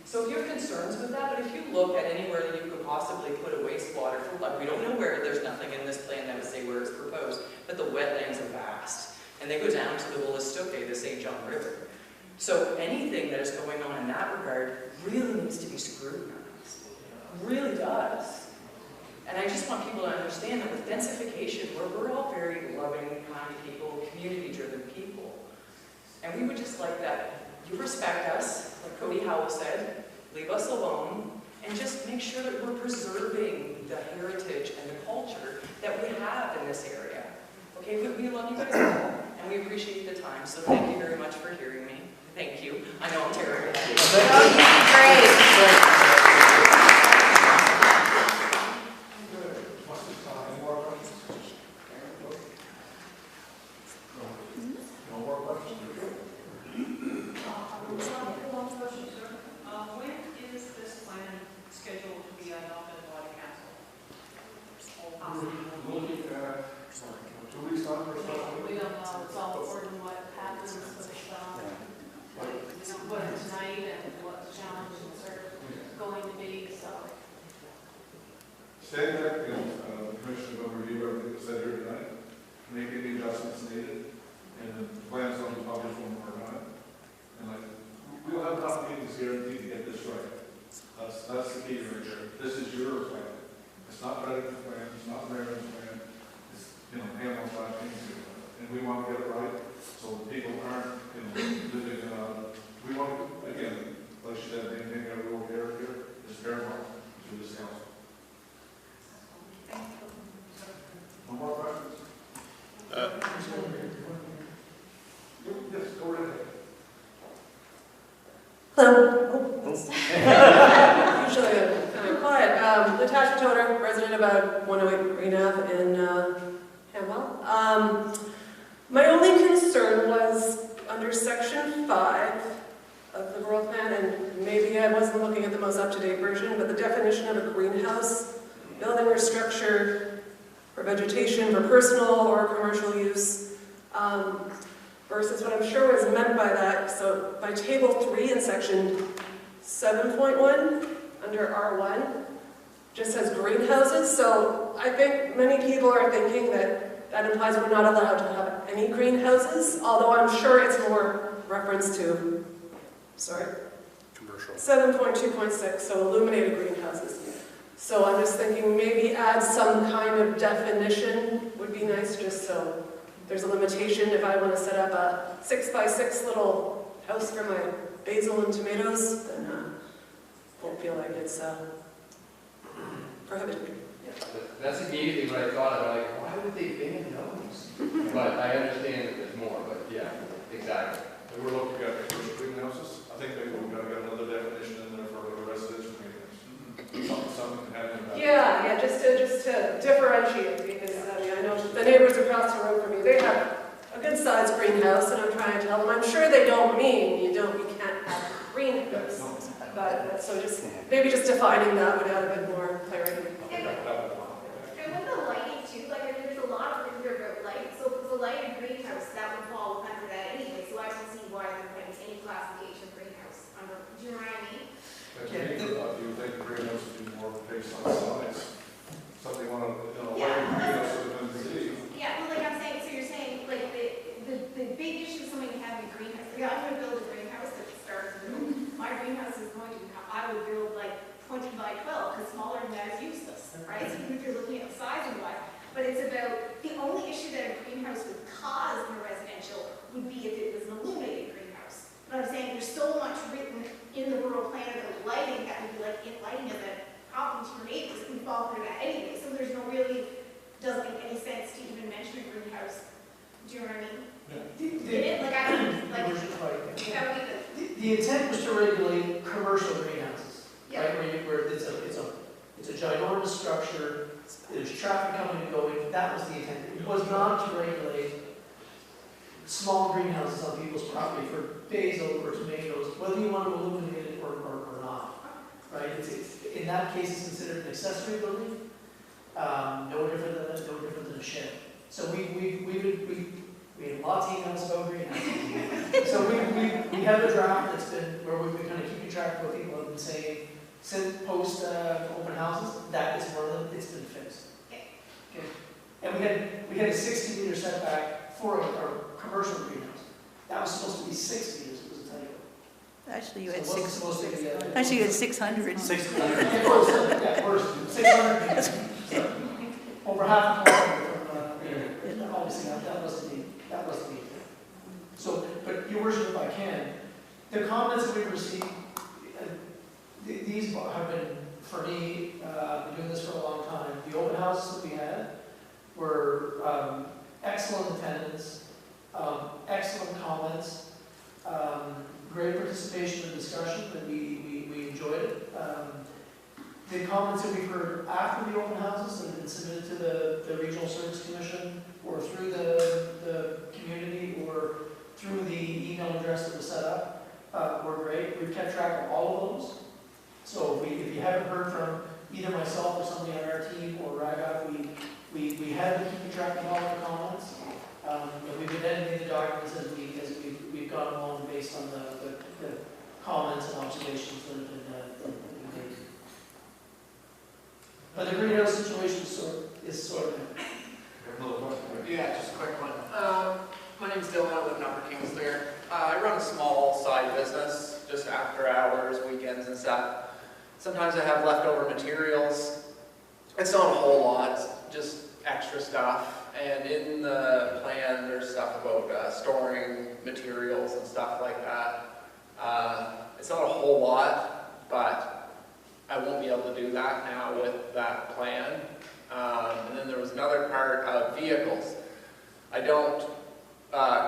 So if you have concerns with that, but if you look at anywhere that you could possibly put a wastewater, like we don't know where, there's nothing in this plan that would say where it's proposed, but the wetlands are vast. And they go down to the Wolastoqey, the St. John River. So anything that is going on in that regard really needs to be scrutinized. Really does. And I just want people to understand that with densification, we're all very loving, kind people, community-driven people. And we would just like that you respect us, like Cody Howell said, leave us alone, and just make sure that we're preserving the heritage and the culture that we have in this area. Okay, we love you guys all, and we appreciate the time, so thank you very much for hearing me. Thank you. I know I'm terrible. Great. When is this plan scheduled to be adopted by the council? Looking at 2 weeks time or so. We don't know, it's all according to what happens with, what tonight and what the challenges are going to be, so. Stand back and the commission will review everything that's said here tonight, make any adjustments needed, and the plans will be published when we're done. And like, we'll have enough meetings guaranteed to get this right. That's the key right there. This is your plan. It's not Reddington's plan, it's not Maryland's plan, it's, Hamlin's plan, and we want to get it right, so people aren't, living in we want to, again, like she said, maintaining our rural character is paramount to this council. No more questions? Yes, go right ahead. Hello. Usually I'm kind of quiet. Natasha Toder, resident about 108 Green Ave in Hanwell. My only concern was under section 5 of the rural plan, and maybe I wasn't looking at the most up-to-date version, but the definition of a greenhouse, building or structure for vegetation for personal or commercial use, versus what I'm sure was meant by that. So by table 3 in section 7.1 under R1 just says greenhouses. So I think many people are thinking that that implies we're not allowed to have any greenhouses, although I'm sure it's more reference to, Commercial. 7.2.6, so illuminated greenhouses. So I'm just thinking maybe add some kind of definition would be nice, just so there's a limitation. If I want to set up a 6x6 little house for my basil and tomatoes, then I won't feel like it's prohibited. That's immediately what I thought of, like, why would they ban those? But I understand that there's more, but yeah, exactly. And we're looking at commercial greenhouses. I think maybe we've got to get another definition in there for the residential greenhouse. Something to have in that. Yeah, just to differentiate, because I know the neighbors across the road from me, they have a good sized greenhouse, and I'm trying to tell them, I'm sure they don't mean you can't have a greenhouse. But so maybe just defining that would add a bit more clarity. And with the lighting too, like, I mean, there's a lot of things here about light, so if it's a lighted greenhouse, that would fall under that anyway, so I don't see why there would be any classification of greenhouse under, do you know what I mean? Do you think greenhouse would be more based on size? Something on Yeah, greenhouse within the city? Yeah, well, like I'm saying, so you're saying, like, the big issue is somebody having a greenhouse. Like, I'm gonna build a greenhouse that starts, my greenhouse is going to, I would build like 20 by 12, because smaller than that is useless, right? So even if you're looking at size and wise, but it's about, the only issue that a greenhouse would cause in a residential would be if it was an illuminated greenhouse. But I'm saying there's so much written in the rural plan about lighting that would be like, lighting is a problem to your neighbors. greenhouse. Do you know what I mean? Like, I don't, like, that would be The intent was to regulate commercial greenhouses, Yeah. right, where it's a ginormous structure, there's traffic coming and going, that was the intent. It was not to regulate small greenhouses on people's property for basil or tomatoes, whether you want to illuminate it or not, right? It's, in that case, it's considered an accessory building, no different than a shed. So we had lots of emails about greenhouses. So we have a draft that's been, where we've been kind of keeping track of what people have been saying since post open houses. That is one of them, it's been fixed. Okay. And we had a 60-meter setback for our commercial greenhouse. That was supposed to be 6 meters, it was a typo. Actually, you So had it wasn't six. supposed to be Actually, you had 600. 600. Yeah, worse, 600 meters. So, over half a kilometer from, obviously, that wasn't the intent. So, but your worship, if I can, the comments that we've received, these have been, for me, been doing this for a long time. The open houses that we had were excellent attendance, excellent comments, great participation and discussion, and we enjoyed it. The comments that we've heard after the open houses that have been submitted to the Regional Service Commission, or through the community, or through the email address that was set up, were great. We've kept track of all of those. So if you haven't heard from either myself or somebody on our team or Raga, we have been keeping track of all the comments. We've been editing the documents as we've gone along based on the comments and observations that have been made. But the greenhouse situation is sort of. Yeah, just a quick one. My name's Dylan, I live in Upper Kingsclear. I run a small side business, just after hours, weekends and stuff. Sometimes I have leftover materials. It's not a whole lot, it's just extra stuff. And in the plan, there's stuff about storing materials and stuff like that. It's not a whole lot, but I won't be able to do that now with that plan. And then there was another part of vehicles. I don't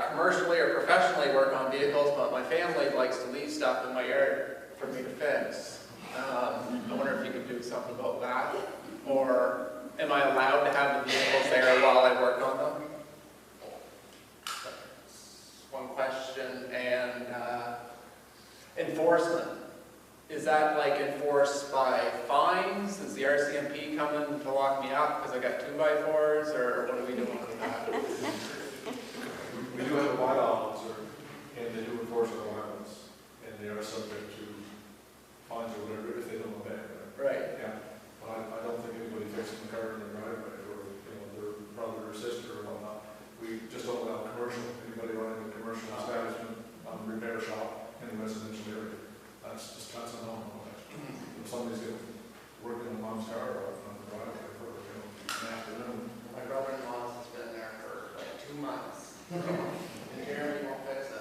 commercially or professionally work on vehicles, but my family likes to leave stuff in my yard for me to fix. I wonder if you could do something about that, or am I allowed to have the vehicles there while I work on them? That's one question. And enforcement. Is that like enforced by fines? Is the RCMP coming to lock me up because I got 2x4s, or what are we doing with that? We do have a bylaw officer, and they do enforce our violence, and they are subject to fines or whatever if they don't obey. Right. Yeah. But I don't think anybody fixing the car in their driveway, or their brother or sister or whatnot. We just don't allow anybody running a commercial establishment, repair shop in the residential area. That's a no-no. If somebody's working on mom's car or on the driveway for an afternoon. My brother-in-law has been there for like 2 months. And Jeremy won't fix it.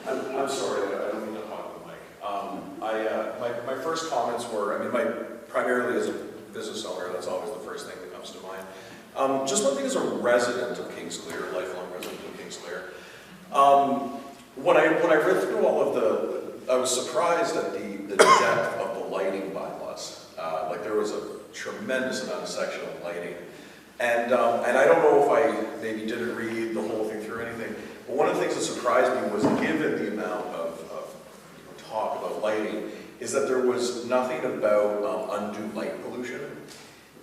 I'm sorry, I don't mean to hog the mic. My first comments were, primarily as a business owner, that's always the first thing that comes to mind. Just one thing as a resident of Kingsclear, lifelong resident of Kingsclear, when I read through all of I was surprised at the depth of the lighting bylaws. Like there was a tremendous amount of section of lighting. And I don't know if I maybe didn't read the whole thing through or anything, but one of the things that surprised me was, given the amount of talk about lighting, is that there was nothing about undue light pollution.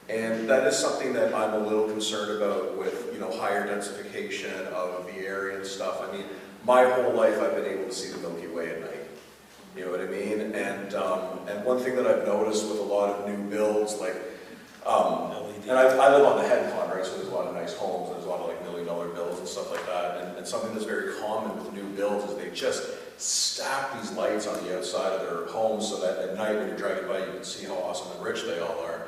And that is something that I'm a little concerned about with, higher densification of the area and stuff. My whole life I've been able to see the Milky Way at night. You know what I mean? And one thing that I've noticed with a lot of new builds, like, and I live on the head con, right? So there's a lot of nice homes, there's a lot of like $1 million builds and stuff like that. And something that's very common with new builds is they just stack these lights on the outside of their homes so that at night when you're driving by, you can see how awesome and rich they all are.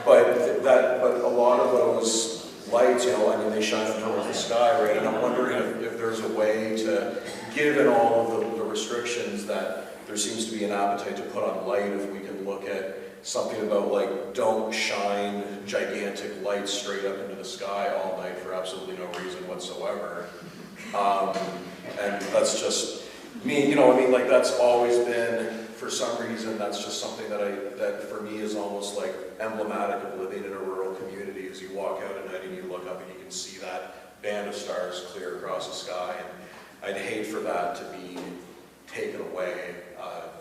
But a lot of those lights, you know, I mean, they shine up towards the sky, right? And I'm wondering if there's a way to, given all of the restrictions that there seems to be an appetite to put on light, if we can look at something about like, don't shine gigantic lights straight up into the sky all night for absolutely no reason whatsoever. And that's just me, you know, I mean, like that's always been, for some reason, that's just something that for me is almost like emblematic of living in a rural community. As you walk out at night and you look up and you can see that band of stars clear across the sky. And I'd hate for that to be taken away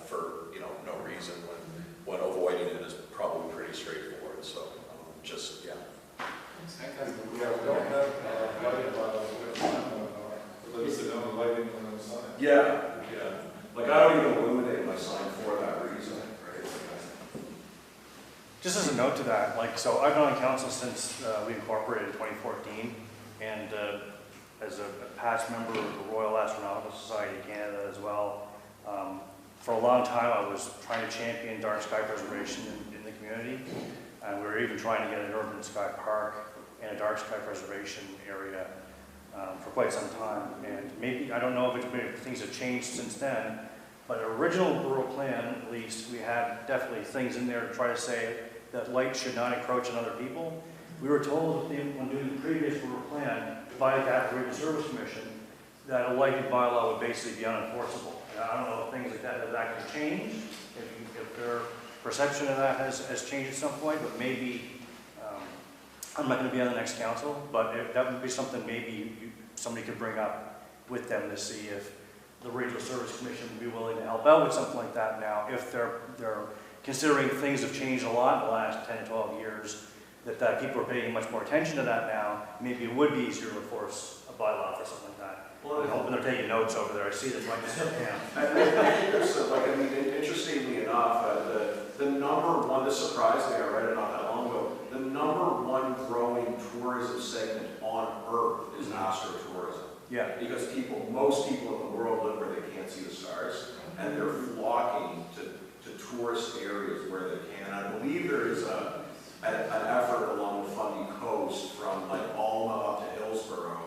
for, you know, no reason when avoiding it is probably pretty straightforward. So just, yeah. Yeah, yeah. Like I don't even illuminate my sign for that reason, right? Just as a note to that, like, so I've been on council since we incorporated in 2014, and as a past member of the Royal Astronautical Society of Canada as well, for a long time I was trying to champion dark sky preservation in the community, and we were even trying to get an urban sky park and a dark sky preservation area for quite some time. And maybe, I don't know if things have changed since then, but original rural plan, at least, we had definitely things in there to try to say that light should not encroach on other people. We were told when doing the previous rural plan by the Capital Region Service Commission that a lighting bylaw would basically be unenforceable. And I don't know if things like that have actually changed, if their perception of that has changed at some point, but maybe, I'm not going to be on the next council, but that would be something maybe somebody could bring up with them to see if the Regional Service Commission would be willing to help out with something like that now, if they're considering things have changed a lot in the last 10 to 12 years, that people are paying much more attention to that now, maybe it would be easier to enforce a bylaw for something like that. Well, I'm hoping they're taking notes over there. I see this like this. I think there's, like, I mean, interestingly enough, the number one, this surprised me, I read it not that long ago, the number one growing tourism segment on Earth is astrotourism. Yeah. Because most people in the world live where they can't see the stars, and they're flocking to tourist areas where they can. I believe there is an effort along the Fundy Coast from like Alma up to Hillsborough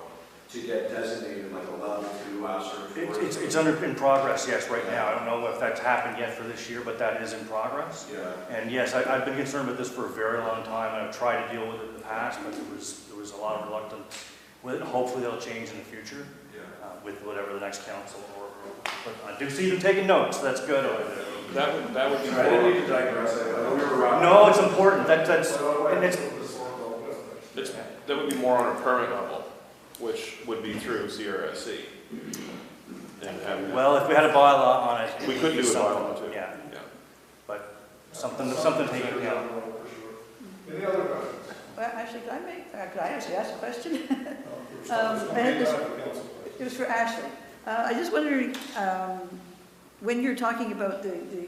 to get designated like a level 2 astrotourism. It's in progress, yes, right now. I don't know if that's happened yet for this year, but that is in progress. Yeah. And yes, I've been concerned with this for a very long time, and I've tried to deal with it in the past, but there was a lot of reluctance with it. Hopefully it'll change in the future, with whatever the next council or but I do see them taking notes. So that's good. That would be. I didn't need to digress. No, it's important. That would be more on a permit level, which would be through CRSC. Well, if we had a bylaw on it, we could do a bylaw too. Yeah. But something taken account. Any other questions? Well, actually, could I actually ask a question? It was for Ashley. I just wondering, when you're talking about the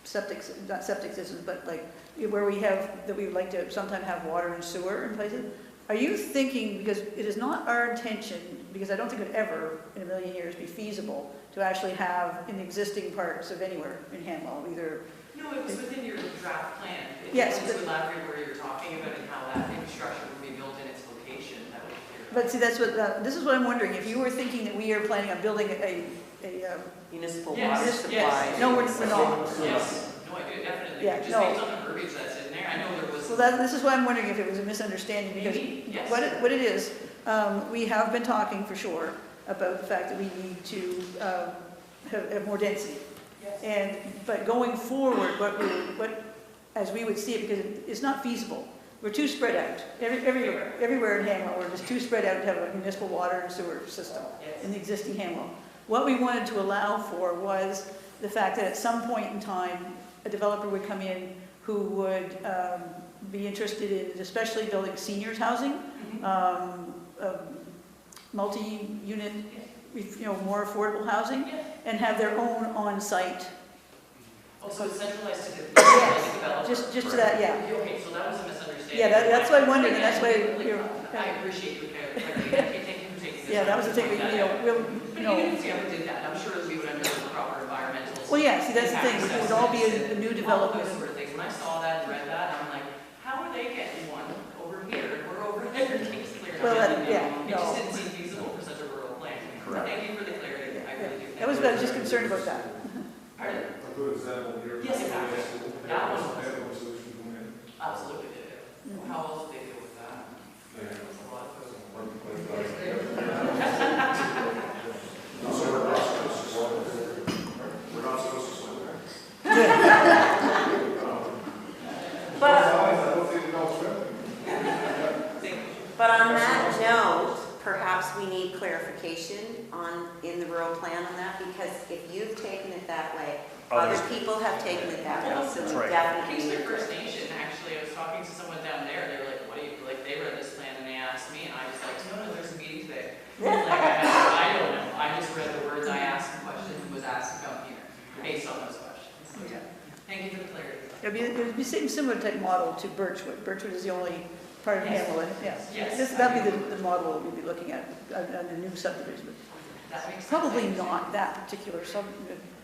septic, not septic systems, but like where we have, that we would like to sometime have water and sewer in places, are you thinking, because it is not our intention, because I don't think it would ever in a million years be feasible to actually have in the existing parts of anywhere in Hanwell, either. No, it was within your draft plan. Yes, It was elaborate where you're talking about and how that infrastructure would be built in its location. That would be But see, that's what, this is what I'm wondering, if you were thinking that we are planning on building a municipal Yes, water supply. yes. No, we're not. Yes, no, I do, definitely. Yeah, Just no. based on the verbiage that's in there, I know there was. So this is why I'm wondering if it was a misunderstanding, because Maybe, yes. what it is, we have been talking for sure about the fact that we need to have more density. Yes. But going forward, as we would see it, because it's not feasible. We're too spread out. Everywhere in Hanwell, we're just too spread out to have a municipal water and sewer system in the existing Hanwell. What we wanted to allow for was the fact that at some point in time, a developer would come in who would be interested in especially building seniors housing, multi-unit, more affordable housing, and have their own on-site. Also, it's centralized to the Yes, just to that, yeah. Okay, so that was a misunderstanding. Yeah, that's what I wondered, and that's why I appreciate you clarifying. Thank you for taking this. Yeah, that was the thing, But even if we ever did that, I'm sure we would under the proper environmental. Well, yeah, see, that's the thing, it would all be a new development. All those sort of things. When I saw that and read that, I'm like, how are they getting one over here and we're over there? Well, It yeah, just no. didn't seem feasible for such a rural plan. Correct. Thank you for the clarity, I really do. That was, I was just concerned about that. Pardon? A good example here. Yes, exactly. That one was. Solution to it. Absolutely did it. How else did they deal with that? There was a lot of. We're not supposed to swim there. But on that note, perhaps we need clarification in the rural plan on that, because if you've taken it that way, other people have taken it that way, so That's we right. definitely Kingston need to. First Nation, actually, I was talking to someone down there, they were like, what do you, like, they read this plan and they asked me, and I was like, no, there's a meeting today. Like, I don't know, I just read the words, I asked the question, and was asked to come here, based on those questions. So, yeah. Thank you for the clarity. It would be same similar type model to Birchwood. Birchwood is the only part of Yes. Hamlin, yeah. Yes. That'd be the model that we'd be looking at on the new subdivision. That makes sense. Probably not that particular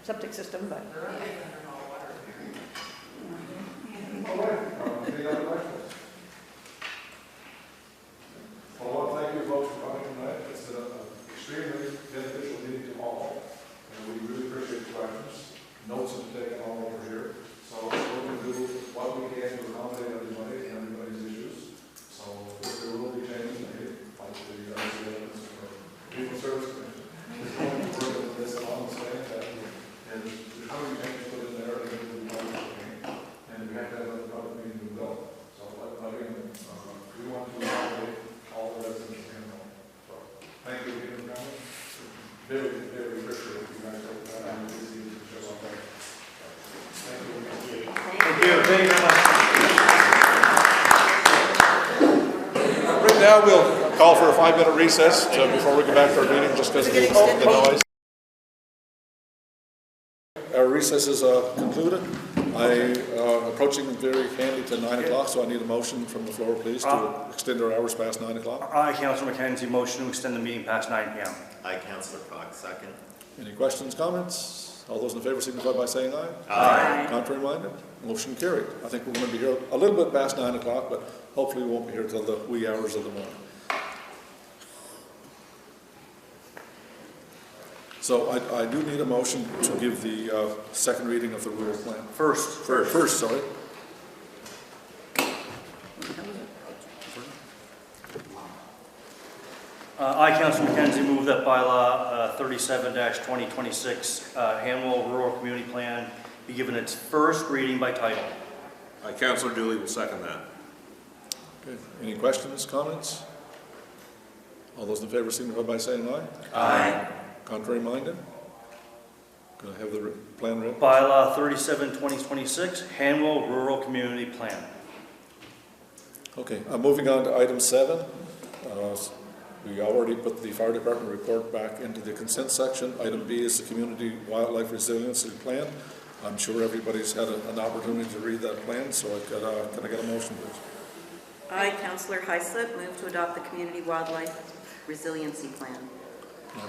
septic system, but. All right, any other questions? Well, I want to thank you folks for coming tonight. It's an extremely beneficial meeting to all, and we really appreciate the questions. Notes have been taken all over here. So we're going to do what we can to accommodate everybody and everybody's issues. So there will be changes made, like the People Service Commission. It's going to work with this along the same that, and there's how many changes put in there, and it will be public domain. And we have to have a public meeting to go. So again, we want to accommodate all the residents in the home. So thank you again for coming. Very, very appreciate you guys taking time to see the show up there. Thank you. Thank you very much. Right now, we'll call for a 5-minute recess before we go back to our meeting, just because of the noise. Our recess is concluded. Approaching very handy to 9 o'clock, so I need a motion from the floor, please, to extend our hours past 9 o'clock. I, Councillor McKenzie, motion to extend the meeting past 9 p.m. I, Councillor Cox, second. Any questions, comments? All those in favor signify by saying aye. Aye. Contrary minded? Motion carried. I think we're going to be here a little bit past 9 o'clock, but hopefully we won't be here till the wee hours of the morning. So I do need a motion to give the second reading of the rural plan. First, sorry. I, Councillor McKenzie, move that bylaw 37-2026 Hanwell Rural Community Plan be given its first reading by title. Councillor Dooley will second that. Okay. Any questions, comments? All those in favor signify by saying aye. Aye. Contrary minded? Can I have the plan read? Bylaw 37-2026 Hanwell Rural Community Plan. Okay, moving on to item 7. We already put the fire department report back into the consent section. Item B is the Community Wildlife Resiliency Plan. I'm sure everybody's had an opportunity to read that plan, so can I get a motion, please? I, Councillor Heislip, move to adopt the Community Wildlife Resiliency Plan.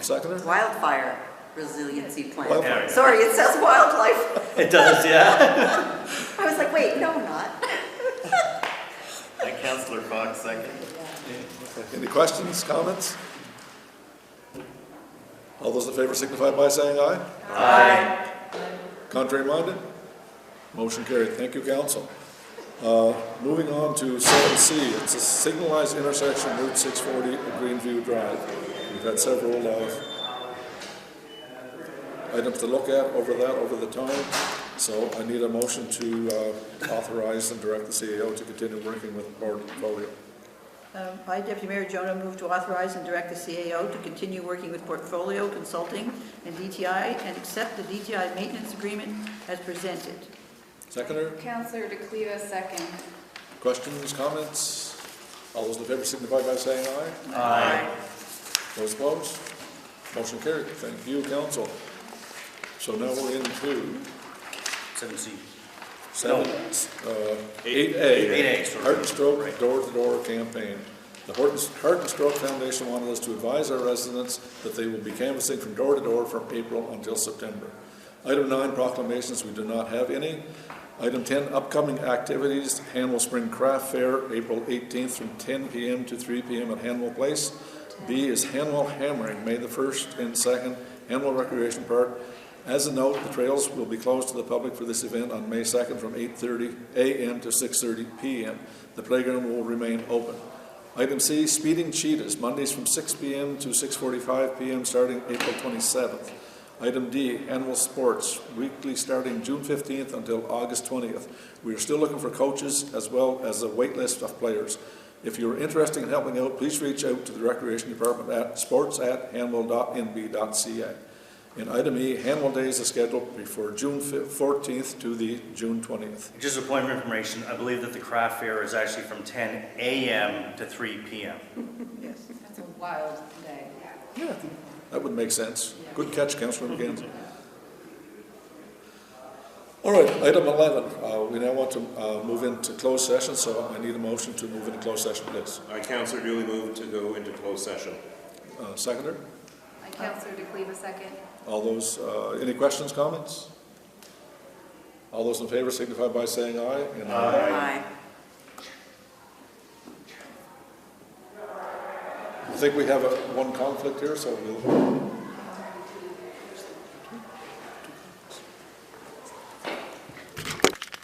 Seconder? Wildfire Resiliency Plan. Wildfire. Sorry, it says wildlife. It does, yeah. I was like, wait, no, not. I, Councillor Fox, second. Any questions, comments? All those in favor signify by saying aye. Aye. Contrary minded? Motion carried. Thank you, Council. Moving on to 7C, it's a signalized intersection, Route 640 at Greenview Drive. We've had several items to look at over the time, so I need a motion to authorize and direct the CAO to continue working with Portfolio. I, Deputy Mayor Jonah, move to authorize and direct the CAO to continue working with Portfolio Consulting and DTI and accept the DTI maintenance agreement as presented. Seconder? Councillor DeCleva, second. Questions, comments? All those in favor signify by saying aye. Aye. Those opposed? Motion carried. Thank you, Council. So now we're into 7C. 8A. sorry. Heart and Stroke Door-to-Door Campaign. The Heart and Stroke Foundation wanted us to advise our residents that they will be canvassing from door to door from April until September. Item 9, proclamations. We do not have any. Item 10, upcoming activities, Hanwell Spring Craft Fair, April 18th from 10 p.m. to 3 p.m. at Hanwell Place. B is Hanwell Hammering, May the 1st and 2nd, Hanwell Recreation Park. As a note, the trails will be closed to the public for this event on May 2nd from 8:30 a.m. to 6:30 p.m. The playground will remain open. Item C, Speeding Cheetahs, Mondays from 6 p.m. to 6:45 p.m. starting April 27th. Item D, Hanwell Sports, weekly starting June 15th until August 20th. We are still looking for coaches as well as a wait list of players. If you're interested in helping out, please reach out to the Recreation Department at sports@hanwell.nb.ca. And item E, Hanwell Days is scheduled before June 14th to the June 20th. Just a point of information, I believe that the craft fair is actually from 10 a.m. to 3 p.m. Yes. That's a wild day. Yeah, that would make sense. Good catch, Councillor McKenzie. All right, item 11. We now want to move into closed session, so I need a motion to move into closed session, please. I, Councillor Dooley, move to go into closed session. Seconder? I, Councillor DeCleva, second. All those, any questions, comments? All those in favor signify by saying aye. And Aye. I think we have one conflict here, so we'll...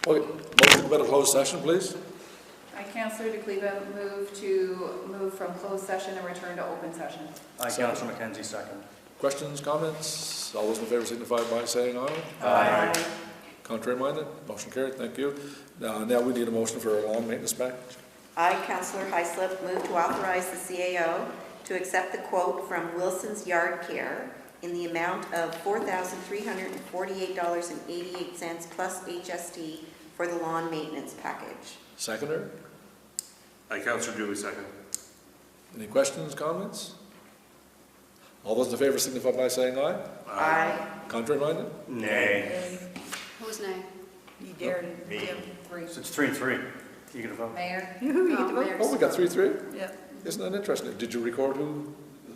Okay, motion to go to closed session, please. I, Councillor DeCleva, move from closed session and return to open session. I, Councillor McKenzie, second. Questions, comments? All those in favor signify by saying aye. Aye. Contrary minded? Motion carried, thank you. Now we need a motion for a lawn maintenance package. I, Councillor Heislip, move to authorize the CAO to accept the quote from Wilson's Yard Care in the amount of $4,348.88 plus HST for the lawn maintenance package. Seconder? I, Councillor Dooley, second. Any questions, comments? All those in favor signify by saying aye. Aye. Contrary minded? Nay. Who's nay? You dared to give three. So it's 3-3. You get a vote? Mayor? You get to vote. Mayor. Oh, we got 3-3? Yeah. Isn't that interesting? Did you record who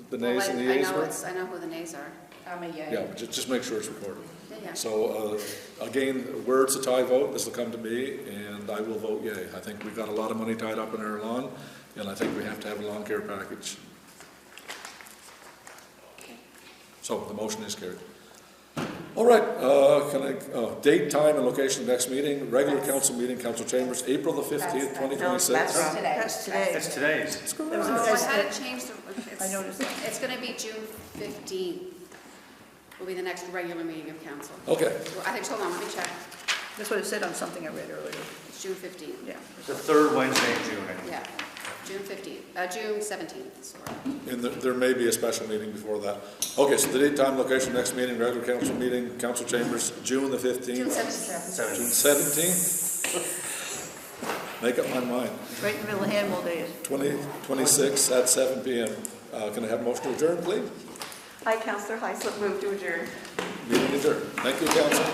the nays Well, and the I yeas know were? I know who the nays are. I'm a yay. Yeah, but just make sure it's recorded. Yeah. So, again, where it's a tie vote, this will come to me, and I will vote yay. I think we've got a lot of money tied up in our lawn, and I think we have to have a lawn care package. So, the motion is carried. All right, date, time, and location of next meeting, regular council meeting, council chambers, April the 15th, 2026. That's wrong. That's today. It's today's. Oh, I had it changed. I noticed that. It's going to be June 15th. Will be the next regular meeting of council. Okay. Well, I think, hold on, let me check. That's what it said on something I read earlier. It's June 15th. Yeah. The third Wednesday in June. Yeah, June 15th, June 17th, sorry. And there may be a special meeting before that. Okay, so the date, time, location, next meeting, regular council meeting, council chambers, June the 15th. June 17th. June 17th? Make up my mind. Right in the middle of Hanwell Days. 2026 at 7 p.m. Can I have a motion to adjourn, please? I, Councillor Heislip, move to adjourn. Meeting adjourned. Thank you, council.